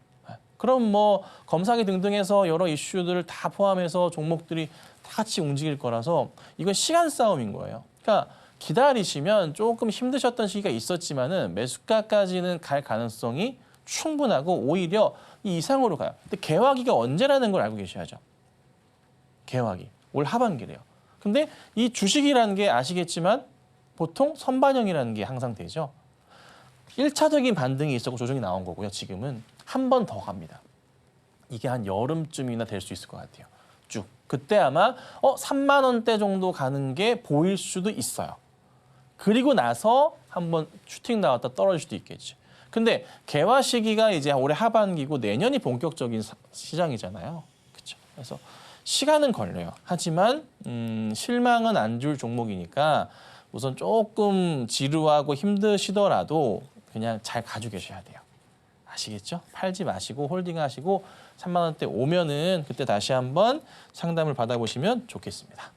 그럼 뭐 검사기 등등해서 여러 이슈들을 다 포함해서 종목들이 다 같이 움직일 거라서 이건 시간 싸움인 거예요. 그러니까 기다리시면 조금 힘드셨던 시기가 있었지만은 매수가까지는 갈 가능성이 충분하고 오히려 이 이상으로 가요. 근데 개화기가 언제라는 걸 알고 계셔야죠. 개화기. 올 하반기래요. 근데 이 주식이라는 게 아시겠지만 보통 선반영이라는 게 항상 되죠. 1차적인 반등이 있었고 조정이 나온 거고요. 지금은 한 번 더 갑니다. 이게 한 여름쯤이나 될 수 있을 것 같아요. 쭉. 그때 아마 3만 원대 정도 가는 게 보일 수도 있어요. 그리고 나서 한번 슈팅 나왔다 떨어질 수도 있겠지. 근데 개화 시기가 이제 올해 하반기고 내년이 본격적인 시장이잖아요. 그렇죠. 그래서 시간은 걸려요. 하지만 실망은 안 줄 종목이니까 우선 조금 지루하고 힘드시더라도 그냥 잘 가지고 계셔야 돼요. 아시겠죠? 팔지 마시고 홀딩하시고 3만 원대 오면은 그때 다시 한번 상담을 받아보시면 좋겠습니다.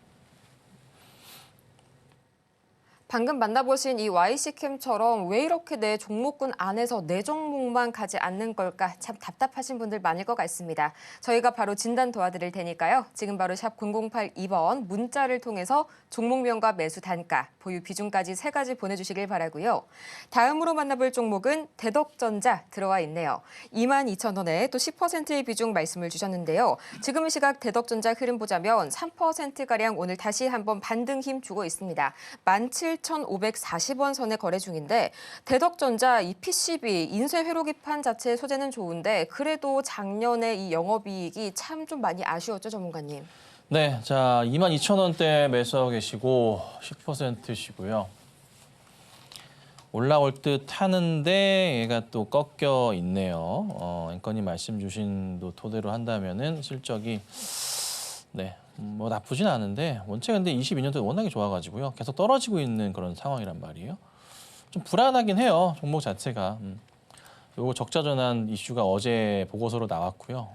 방금 만나보신 이 YC캠처럼 왜 이렇게 내 종목군 안에서 내 종목만 가지 않는 걸까 참 답답하신 분들 많을 것 같습니다. 저희가 바로 진단 도와드릴 테니까요. 지금 바로 샵 0082번 문자를 통해서 종목명과 매수 단가, 보유 비중까지 3가지 보내주시길 바라고요. 다음으로 만나볼 종목은 대덕전자 들어와 있네요. 22,000원에 또 10%의 비중 말씀을 주셨는데요. 지금 이 시각 대덕전자 흐름 보자면 3%가량 오늘 다시 한번 반등 힘 주고 있습니다. 17,540원 선에 거래 중인데 대덕전자 이 PCB 인쇄 회로기판 자체 소재는 좋은데 그래도 작년에 이 영업이익이 참 좀 많이 아쉬웠죠, 전문가님? 네, 자 22,000원대 매수하고 계시고 10%시고요. 올라올 듯 하는데 얘가 또 꺾여 있네요. 앵커님 말씀 주신 도 토대로 한다면은 실적이 뭐 나쁘진 않은데 원체 근데 22년도에 워낙에 좋아가지고요. 계속 떨어지고 있는 그런 상황이란 말이에요. 좀 불안하긴 해요. 종목 자체가. 요거 적자 전환 이슈가 어제 보고서로 나왔고요.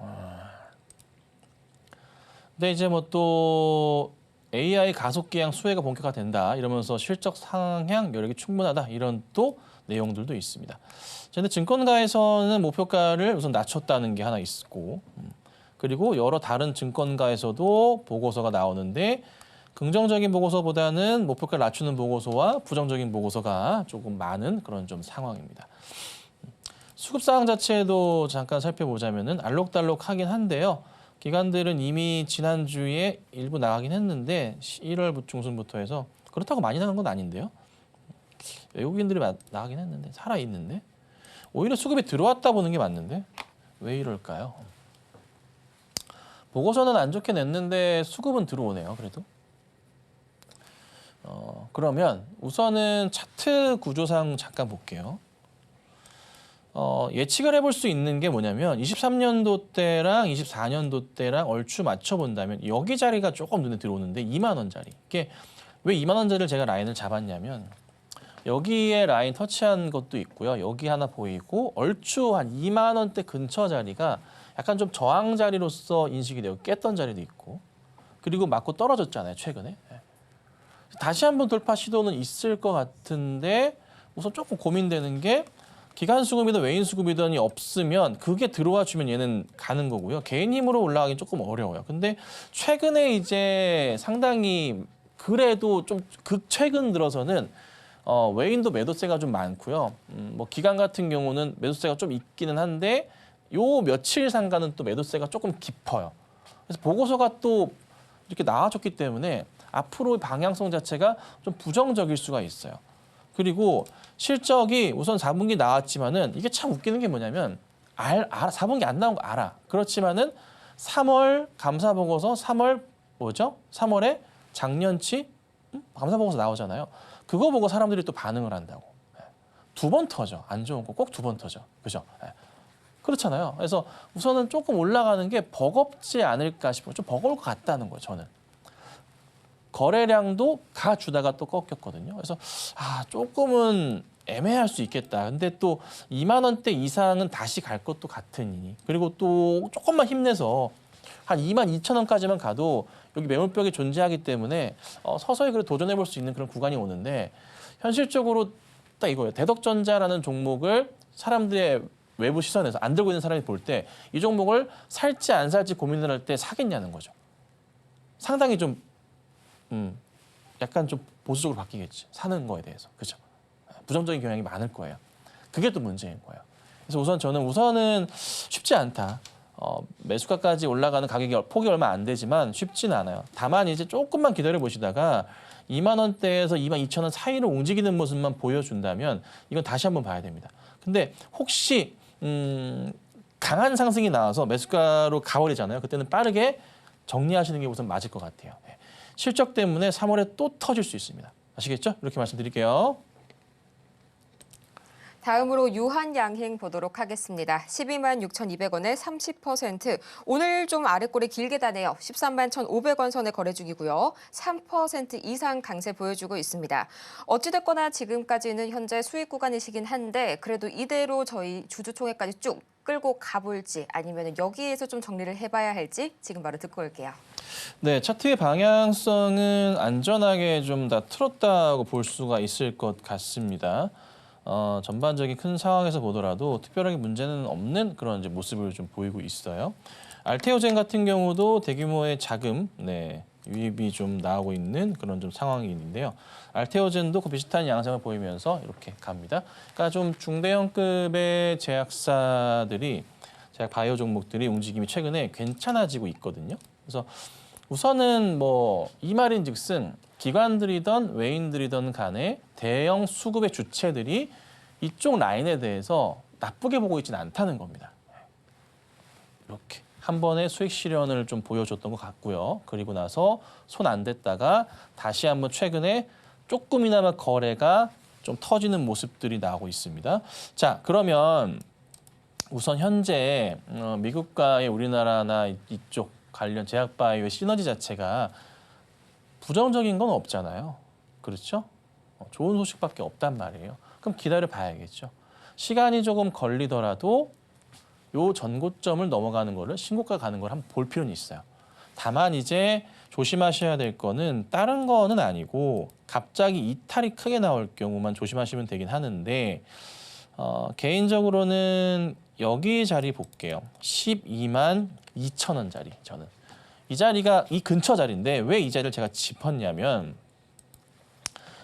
근데 이제 뭐 또 AI 가속기량 수혜가 본격화된다 이러면서 실적 상향 여력이 충분하다 이런 또 내용들도 있습니다. 근데 증권가에서는 목표가를 우선 낮췄다는 게 하나 있고 그리고 여러 다른 증권가에서도 보고서가 나오는데 긍정적인 보고서보다는 목표가를 낮추는 보고서와 부정적인 보고서가 조금 많은 그런 좀 상황입니다. 수급 상황 자체도 잠깐 살펴보자면은 알록달록하긴 한데요. 기관들은 이미 지난주에 일부 나가긴 했는데 1월 중순부터 해서 그렇다고 많이 나간 건 아닌데요. 외국인들이 나가긴 했는데 살아있는데 오히려 수급이 들어왔다 보는 게 맞는데 왜 이럴까요? 보고서는 안 좋게 냈는데 수급은 들어오네요. 그래도. 그러면 우선은 차트 구조상 잠깐 볼게요. 예측을 해볼 수 있는 게 뭐냐면 23년도 때랑 24년도 때랑 얼추 맞춰본다면 여기 자리가 조금 눈에 들어오는데 2만 원짜리. 이게 왜 2만 원짜리를 제가 라인을 잡았냐면 여기에 라인 터치한 것도 있고요. 여기 하나 보이고 얼추 한 2만 원대 근처 자리가 약간 좀 저항 자리로서 인식이 되고 깼던 자리도 있고 그리고 맞고 떨어졌잖아요. 최근에. 다시 한번 돌파 시도는 있을 것 같은데 우선 조금 고민되는 게 기관 수급이든 외인 수급이든 없으면 그게 들어와 주면 얘는 가는 거고요. 개인 힘으로 올라가기 조금 어려워요. 근데 최근에 이제 상당히 그래도 좀 최근 들어서는 외인도 매도세가 좀 많고요. 뭐 기관 같은 경우는 매도세가 좀 있기는 한데 요 며칠 상가는 또 매도세가 조금 깊어요. 그래서 보고서가 또 이렇게 나와줬기 때문에 앞으로의 방향성 자체가 좀 부정적일 수가 있어요. 그리고 실적이 우선 4분기 나왔지만은 이게 참 웃기는 게 뭐냐면 4분기 안 나온 거 알아. 그렇지만은 3월 감사 보고서 3월 뭐죠? 3월에 작년치 감사 보고서 나오잖아요. 그거 보고 사람들이 또 반응을 한다고. 2번 터져. 안 좋은 거 꼭 2번 터져. 그죠? 그렇잖아요. 그래서 우선은 조금 올라가는 게 버겁지 않을까 싶어요. 좀 버거울 것 같다는 거예요, 저는. 거래량도 가주다가 또 꺾였거든요. 그래서 조금은 애매할 수 있겠다. 근데 또 2만 원대 이상은 다시 갈 것도 같으니 그리고 또 조금만 힘내서 한 22,000원까지만 가도 여기 매물벽이 존재하기 때문에 서서히 그래 도전해 볼 수 있는 그런 구간이 오는데 현실적으로 딱 이거예요. 대덕전자라는 종목을 사람들의 외부 시선에서 안 들고 있는 사람이 볼 때 이 종목을 살지 안 살지 고민을 할 때 사겠냐는 거죠. 상당히 좀 약간 좀 보수적으로 바뀌겠지. 사는 거에 대해서. 그죠? 부정적인 경향이 많을 거예요. 그게 또 문제인 거예요. 그래서 우선은 쉽지 않다. 매수가까지 올라가는 가격이 폭이 얼마 안 되지만 쉽지는 않아요. 다만 이제 조금만 기다려 보시다가 2만 원대에서 22,000원 사이로 움직이는 모습만 보여준다면 이건 다시 한번 봐야 됩니다. 근데 혹시 강한 상승이 나와서 매수가로 가버리잖아요. 그때는 빠르게 정리하시는 게 우선 맞을 것 같아요. 실적 때문에 3월에 또 터질 수 있습니다. 아시겠죠? 이렇게 말씀드릴게요. 다음으로 유한양행 보도록 하겠습니다. 12만 6,200원에 30%. 오늘 좀 아래꼬리 길게 다네요. 13만 1,500원 선에 거래 중이고요. 3% 이상 강세 보여주고 있습니다. 어찌됐거나 지금까지는 현재 수익 구간이시긴 한데 그래도 이대로 저희 주주총회까지 쭉 끌고 가볼지 아니면 여기에서 좀 정리를 해봐야 할지 지금 바로 듣고 올게요. 네, 차트의 방향성은 안전하게 좀 다 틀었다고 볼 수가 있을 것 같습니다. 전반적인 큰 상황에서 보더라도 특별하게 문제는 없는 그런 이제 모습을 좀 보이고 있어요. 알테오젠 같은 경우도 대규모의 자금, 유입이 좀 나오고 있는 그런 좀 상황이 있는데요. 알테오젠도 그 비슷한 양상을 보이면서 이렇게 갑니다. 그러니까 좀 중대형급의 제약사들이 제약 바이오 종목들이 움직임이 최근에 괜찮아지고 있거든요. 그래서 우선은 뭐 이 말인즉슨 기관들이든 외인들이든 간에 대형 수급의 주체들이 이쪽 라인에 대해서 나쁘게 보고 있지는 않다는 겁니다. 이렇게 한 번의 수익 실현을 좀 보여줬던 것 같고요. 그리고 나서 손 안 댔다가 다시 한번 최근에 조금이나마 거래가 좀 터지는 모습들이 나오고 있습니다. 자, 그러면 우선 현재 미국과의 우리나라나 이쪽 관련 제약바이오의 시너지 자체가 부정적인 건 없잖아요. 그렇죠? 좋은 소식밖에 없단 말이에요. 그럼 기다려 봐야겠죠. 시간이 조금 걸리더라도 요 전고점을 넘어가는 거를 신고가 가는 걸 한번 볼 필요는 있어요. 다만 이제 조심하셔야 될 거는 다른 거는 아니고 갑자기 이탈이 크게 나올 경우만 조심하시면 되긴 하는데 개인적으로는 여기 자리 볼게요. 12만 2천 원짜리 저는. 이 자리가 이 근처 자리인데 왜 이 자리를 제가 짚었냐면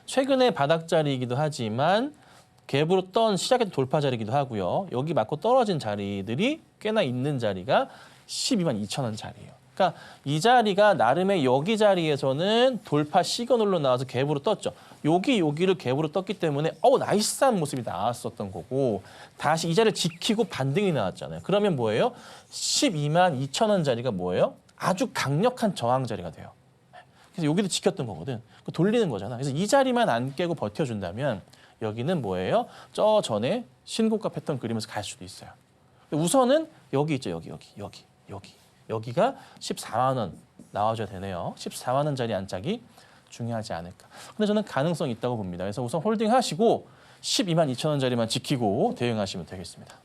최근에 바닥 자리이기도 하지만 갭으로 떤 시작의 돌파 자리이기도 하고요. 여기 맞고 떨어진 자리들이 꽤나 있는 자리가 12만 2천 원 자리예요. 그러니까 이 자리가 나름의 여기 자리에서는 돌파 시그널로 나와서 갭으로 떴죠. 여기를 갭으로 떴기 때문에 나이스한 모습이 나왔었던 거고 다시 이 자리를 지키고 반등이 나왔잖아요. 그러면 뭐예요? 12만 2천 원 자리가 뭐예요? 아주 강력한 저항 자리가 돼요. 그래서 여기도 지켰던 거거든. 돌리는 거잖아. 그래서 이 자리만 안 깨고 버텨준다면 여기는 뭐예요? 저 전에 신고가 패턴 그리면서 갈 수도 있어요. 우선은 여기 있죠. 여기가 14만 원 나와줘야 되네요. 14만 원짜리 안짝이 중요하지 않을까. 근데 저는 가능성이 있다고 봅니다. 그래서 우선 홀딩하시고 12만 2천 원짜리만 지키고 대응하시면 되겠습니다.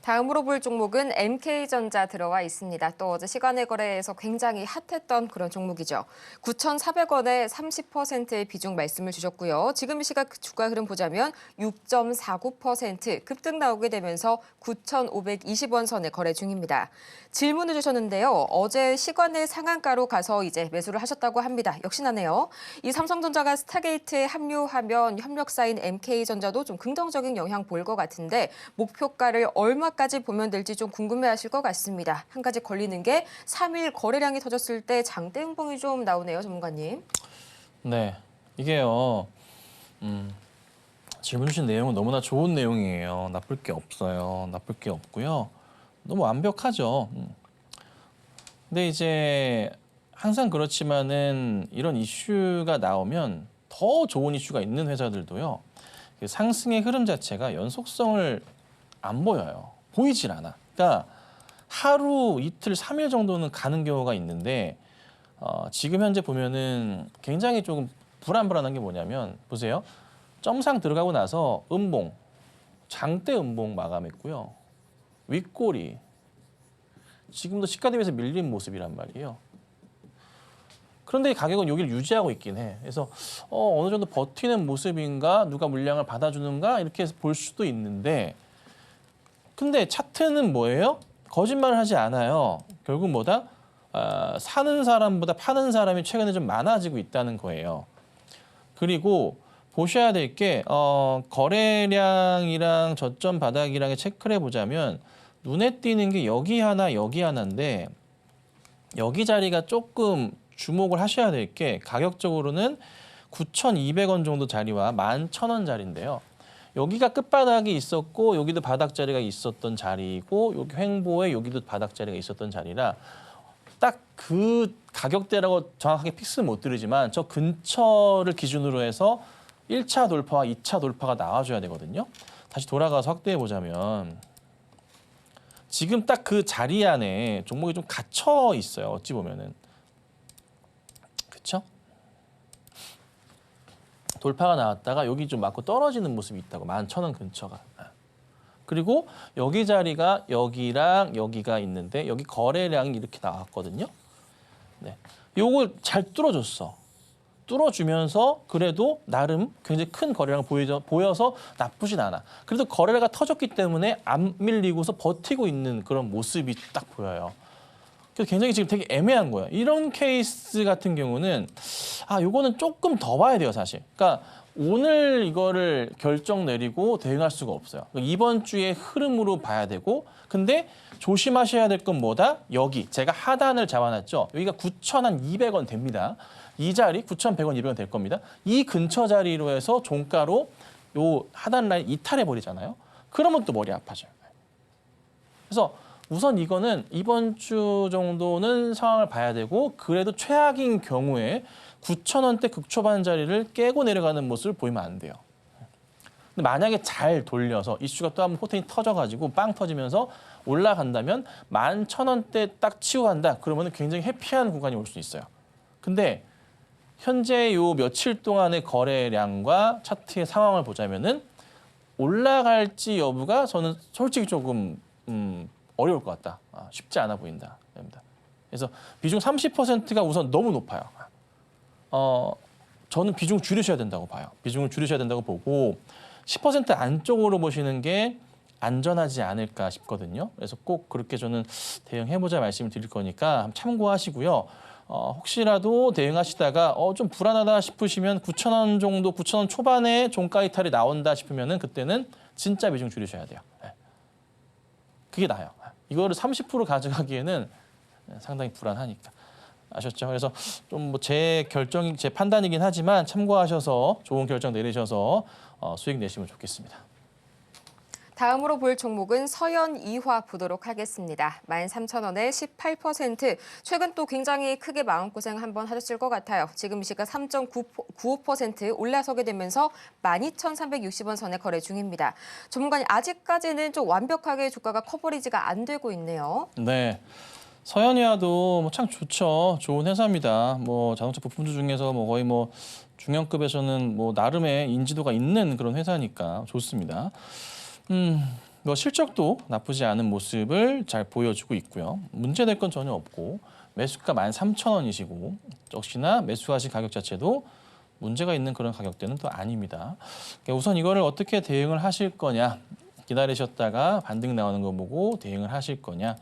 다음으로 볼 종목은 MK전자 들어와 있습니다. 또 어제 시간의 거래에서 굉장히 핫했던 그런 종목이죠. 9,400원에 30%의 비중 말씀을 주셨고요. 지금 이 시각 주가 흐름 보자면 6.49% 급등 나오게 되면서 9,520원 선에 거래 중입니다. 질문을 주셨는데요. 어제 시간의 상한가로 가서 이제 매수를 하셨다고 합니다. 역시나네요. 이 삼성전자가 스타게이트에 합류하면 협력사인 MK전자도 좀 긍정적인 영향 보일 것 같은데 목표가를 얼마까지 보면 될지 좀 궁금해하실 것 같습니다. 한 가지 걸리는 게 3일 거래량이 터졌을 때 장대 음봉이 좀 나오네요, 전문가님. 네, 이게요. 질문 주신 내용은 너무나 좋은 내용이에요. 나쁠 게 없어요. 나쁠 게 없고요. 너무 완벽하죠. 근데 이제 항상 그렇지만은 이런 이슈가 나오면 더 좋은 이슈가 있는 회사들도요. 그 상승의 흐름 자체가 연속성을 안 보여요. 보이질 않아. 그러니까 하루, 이틀, 3일 정도는 가는 경우가 있는데 지금 현재 보면은 굉장히 조금 불안한 게 뭐냐면 보세요. 점상 들어가고 나서 음봉, 장대 음봉 마감했고요. 윗꼬리, 지금도 시가 대비해서 밀린 모습이란 말이에요. 그런데 가격은 여기를 유지하고 있긴 해. 그래서 어느 정도 버티는 모습인가, 누가 물량을 받아주는가 이렇게 해서 볼 수도 있는데, 근데 차트는 뭐예요? 거짓말을 하지 않아요. 결국 뭐다? 사는 사람보다 파는 사람이 최근에 좀 많아지고 있다는 거예요. 그리고 보셔야 될 게 거래량이랑 저점 바닥이랑 체크를 해보자면 눈에 띄는 게 여기 하나인데 여기 자리가 조금 주목을 하셔야 될 게 가격적으로는 9,200원 정도 자리와 11,000원 자리인데요. 여기가 끝바닥이 있었고 여기도 바닥 자리가 있었던 자리이고 여기 횡보에 여기도 바닥 자리가 있었던 자리라 딱 그 가격대라고 정확하게 픽스 못 드리지만 저 근처를 기준으로 해서 1차 돌파와 2차 돌파가 나와줘야 되거든요. 다시 돌아가서 확대해 보자면 지금 딱 그 자리 안에 종목이 좀 갇혀 있어요. 어찌 보면은. 그렇죠? 돌파가 나왔다가 여기 좀 맞고 떨어지는 모습이 있다고. 11,000원 근처가. 그리고 여기 자리가 여기랑 여기가 있는데 여기 거래량이 이렇게 나왔거든요. 네. 요걸 잘 뚫어줬어. 뚫어주면서 그래도 나름 굉장히 큰 거래량을 보여서 나쁘진 않아. 그래도 거래가 터졌기 때문에 안 밀리고서 버티고 있는 그런 모습이 딱 보여요. 그래서 굉장히 지금 되게 애매한 거예요. 이런 케이스 같은 경우는 요거는 조금 더 봐야 돼요, 사실. 그러니까 오늘 이거를 결정 내리고 대응할 수가 없어요. 이번 주의 흐름으로 봐야 되고, 근데 조심하셔야 될 건 뭐다? 여기 제가 하단을 잡아놨죠. 여기가 9,200원 됩니다. 이 자리 9,100원, 200원 될 겁니다. 이 근처 자리로 해서 종가로 요 하단 라인 이탈해 버리잖아요. 그러면 또 머리 아파져요. 그래서 우선 이거는 이번 주 정도는 상황을 봐야 되고, 그래도 최악인 경우에 9,000원대 극초반 자리를 깨고 내려가는 모습을 보이면 안 돼요. 근데 만약에 잘 돌려서 이슈가 또 한번 포텐이 터져가지고 빵 터지면서 올라간다면 11,000원대 딱 치고 간다. 그러면 굉장히 해피한 구간이 올 수 있어요. 근데 현재 요 며칠 동안의 거래량과 차트의 상황을 보자면은 올라갈지 여부가 저는 솔직히 조금 어려울 것 같다. 쉽지 않아 보인다. 그래서 비중 30%가 우선 너무 높아요. 저는 비중 줄이셔야 된다고 봐요. 비중을 줄이셔야 된다고 보고 10% 안쪽으로 보시는 게 안전하지 않을까 싶거든요. 그래서 꼭 그렇게 저는 대응해보자 말씀을 드릴 거니까 참고하시고요. 혹시라도 대응하시다가 좀 불안하다 싶으시면 9,000원 정도, 9,000원 초반에 종가 이탈이 나온다 싶으면은 그때는 진짜 비중 줄이셔야 돼요. 그게 나아요. 이거를 30% 가져가기에는 상당히 불안하니까. 아셨죠? 그래서 좀 뭐 제 결정이 제 판단이긴 하지만 참고하셔서 좋은 결정 내리셔서 수익 내시면 좋겠습니다. 다음으로 볼 종목은 서현 이화 보도록 하겠습니다. 13,000원에 18%. 최근 또 굉장히 크게 마음고생 한번 하셨을 것 같아요. 지금 이 시가 3.95% 올라서게 되면서 12,360원 선에 거래 중입니다. 전문가님, 아직까지는 좀 완벽하게 주가가 커버리지가 안 되고 있네요. 네. 서현이와도 참 좋죠. 좋은 회사입니다. 뭐 자동차 부품주 중에서 뭐 거의 뭐 중형급에서는 뭐 나름의 인지도가 있는 그런 회사니까 좋습니다. 뭐 실적도 나쁘지 않은 모습을 잘 보여주고 있고요. 문제될 건 전혀 없고 매수가 13,000원이시고 역시나 매수하신 가격 자체도 문제가 있는 그런 가격대는 또 아닙니다. 그러니까 우선 이거를 어떻게 대응을 하실 거냐, 기다리셨다가 반등 나오는 거 보고 대응을 하실 거냐,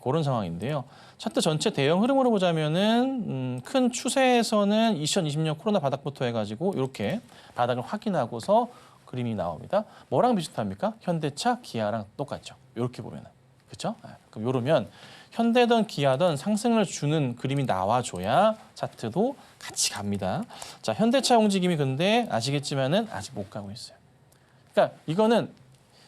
그런 상황인데요. 차트 전체 대형 흐름으로 보자면은 큰 추세에서는 2020년 코로나 바닥부터 해가지고 이렇게 바닥을 확인하고서 그림이 나옵니다. 뭐랑 비슷합니까? 현대차, 기아랑 똑같죠. 이렇게 보면은. 그렇죠? 그럼 이러면 현대든 기아든 상승을 주는 그림이 나와줘야 차트도 같이 갑니다. 자, 현대차 움직임이 근데 아시겠지만은 아직 못 가고 있어요. 그러니까 이거는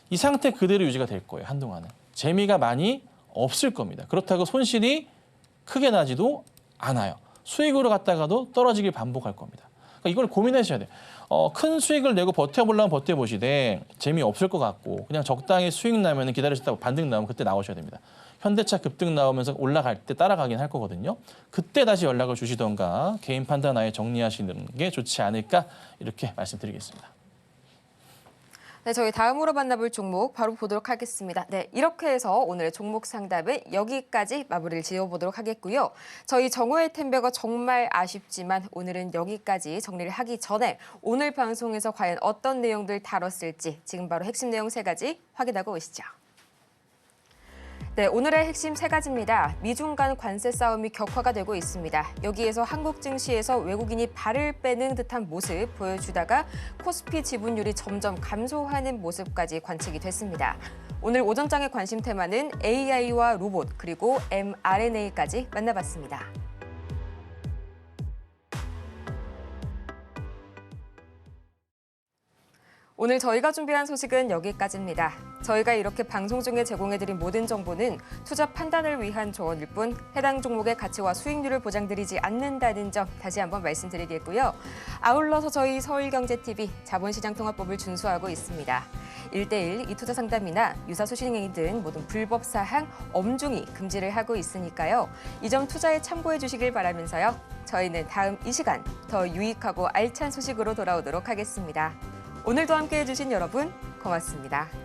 이 상태 그대로 유지가 될 거예요. 한동안은. 재미가 많이 없을 겁니다. 그렇다고 손실이 크게 나지도 않아요. 수익으로 갔다가도 떨어지길 반복할 겁니다. 그러니까 이걸 고민하셔야 돼요. 큰 수익을 내고 버텨보려면 버텨보시되 재미없을 것 같고 그냥 적당히 수익 나면 기다리셨다고 반등 나오면 그때 나오셔야 됩니다. 현대차 급등 나오면서 올라갈 때 따라가긴 할 거거든요. 그때 다시 연락을 주시던가 개인 판단 아예 정리하시는 게 좋지 않을까 이렇게 말씀드리겠습니다. 네, 저희 다음으로 만나볼 종목 바로 보도록 하겠습니다. 네, 이렇게 해서 오늘의 종목 상담은 여기까지 마무리를 지어보도록 하겠고요. 저희 정호의 템베거 정말 아쉽지만 오늘은 여기까지 정리를 하기 전에 오늘 방송에서 과연 어떤 내용들 다뤘을지 지금 바로 핵심 내용 3가지 확인하고 오시죠. 네, 오늘의 핵심 3가지입니다. 미중 간 관세 싸움이 격화가 되고 있습니다. 여기에서 한국 증시에서 외국인이 발을 빼는 듯한 모습 보여주다가 코스피 지분율이 점점 감소하는 모습까지 관측이 됐습니다. 오늘 오전장의 관심 테마는 AI와 로봇 그리고 mRNA까지 만나봤습니다. 오늘 저희가 준비한 소식은 여기까지입니다. 저희가 이렇게 방송 중에 제공해드린 모든 정보는 투자 판단을 위한 조언일 뿐 해당 종목의 가치와 수익률을 보장드리지 않는다는 점 다시 한번 말씀드리겠고요. 아울러서 저희 서울경제TV 자본시장통화법을 준수하고 있습니다. 1:1 이투자 상담이나 유사수신행위 등 모든 불법 사항 엄중히 금지를 하고 있으니까요. 이 점 투자에 참고해 주시길 바라면서요. 저희는 다음 이 시간 더 유익하고 알찬 소식으로 돌아오도록 하겠습니다. 오늘도 함께해 주신 여러분 고맙습니다.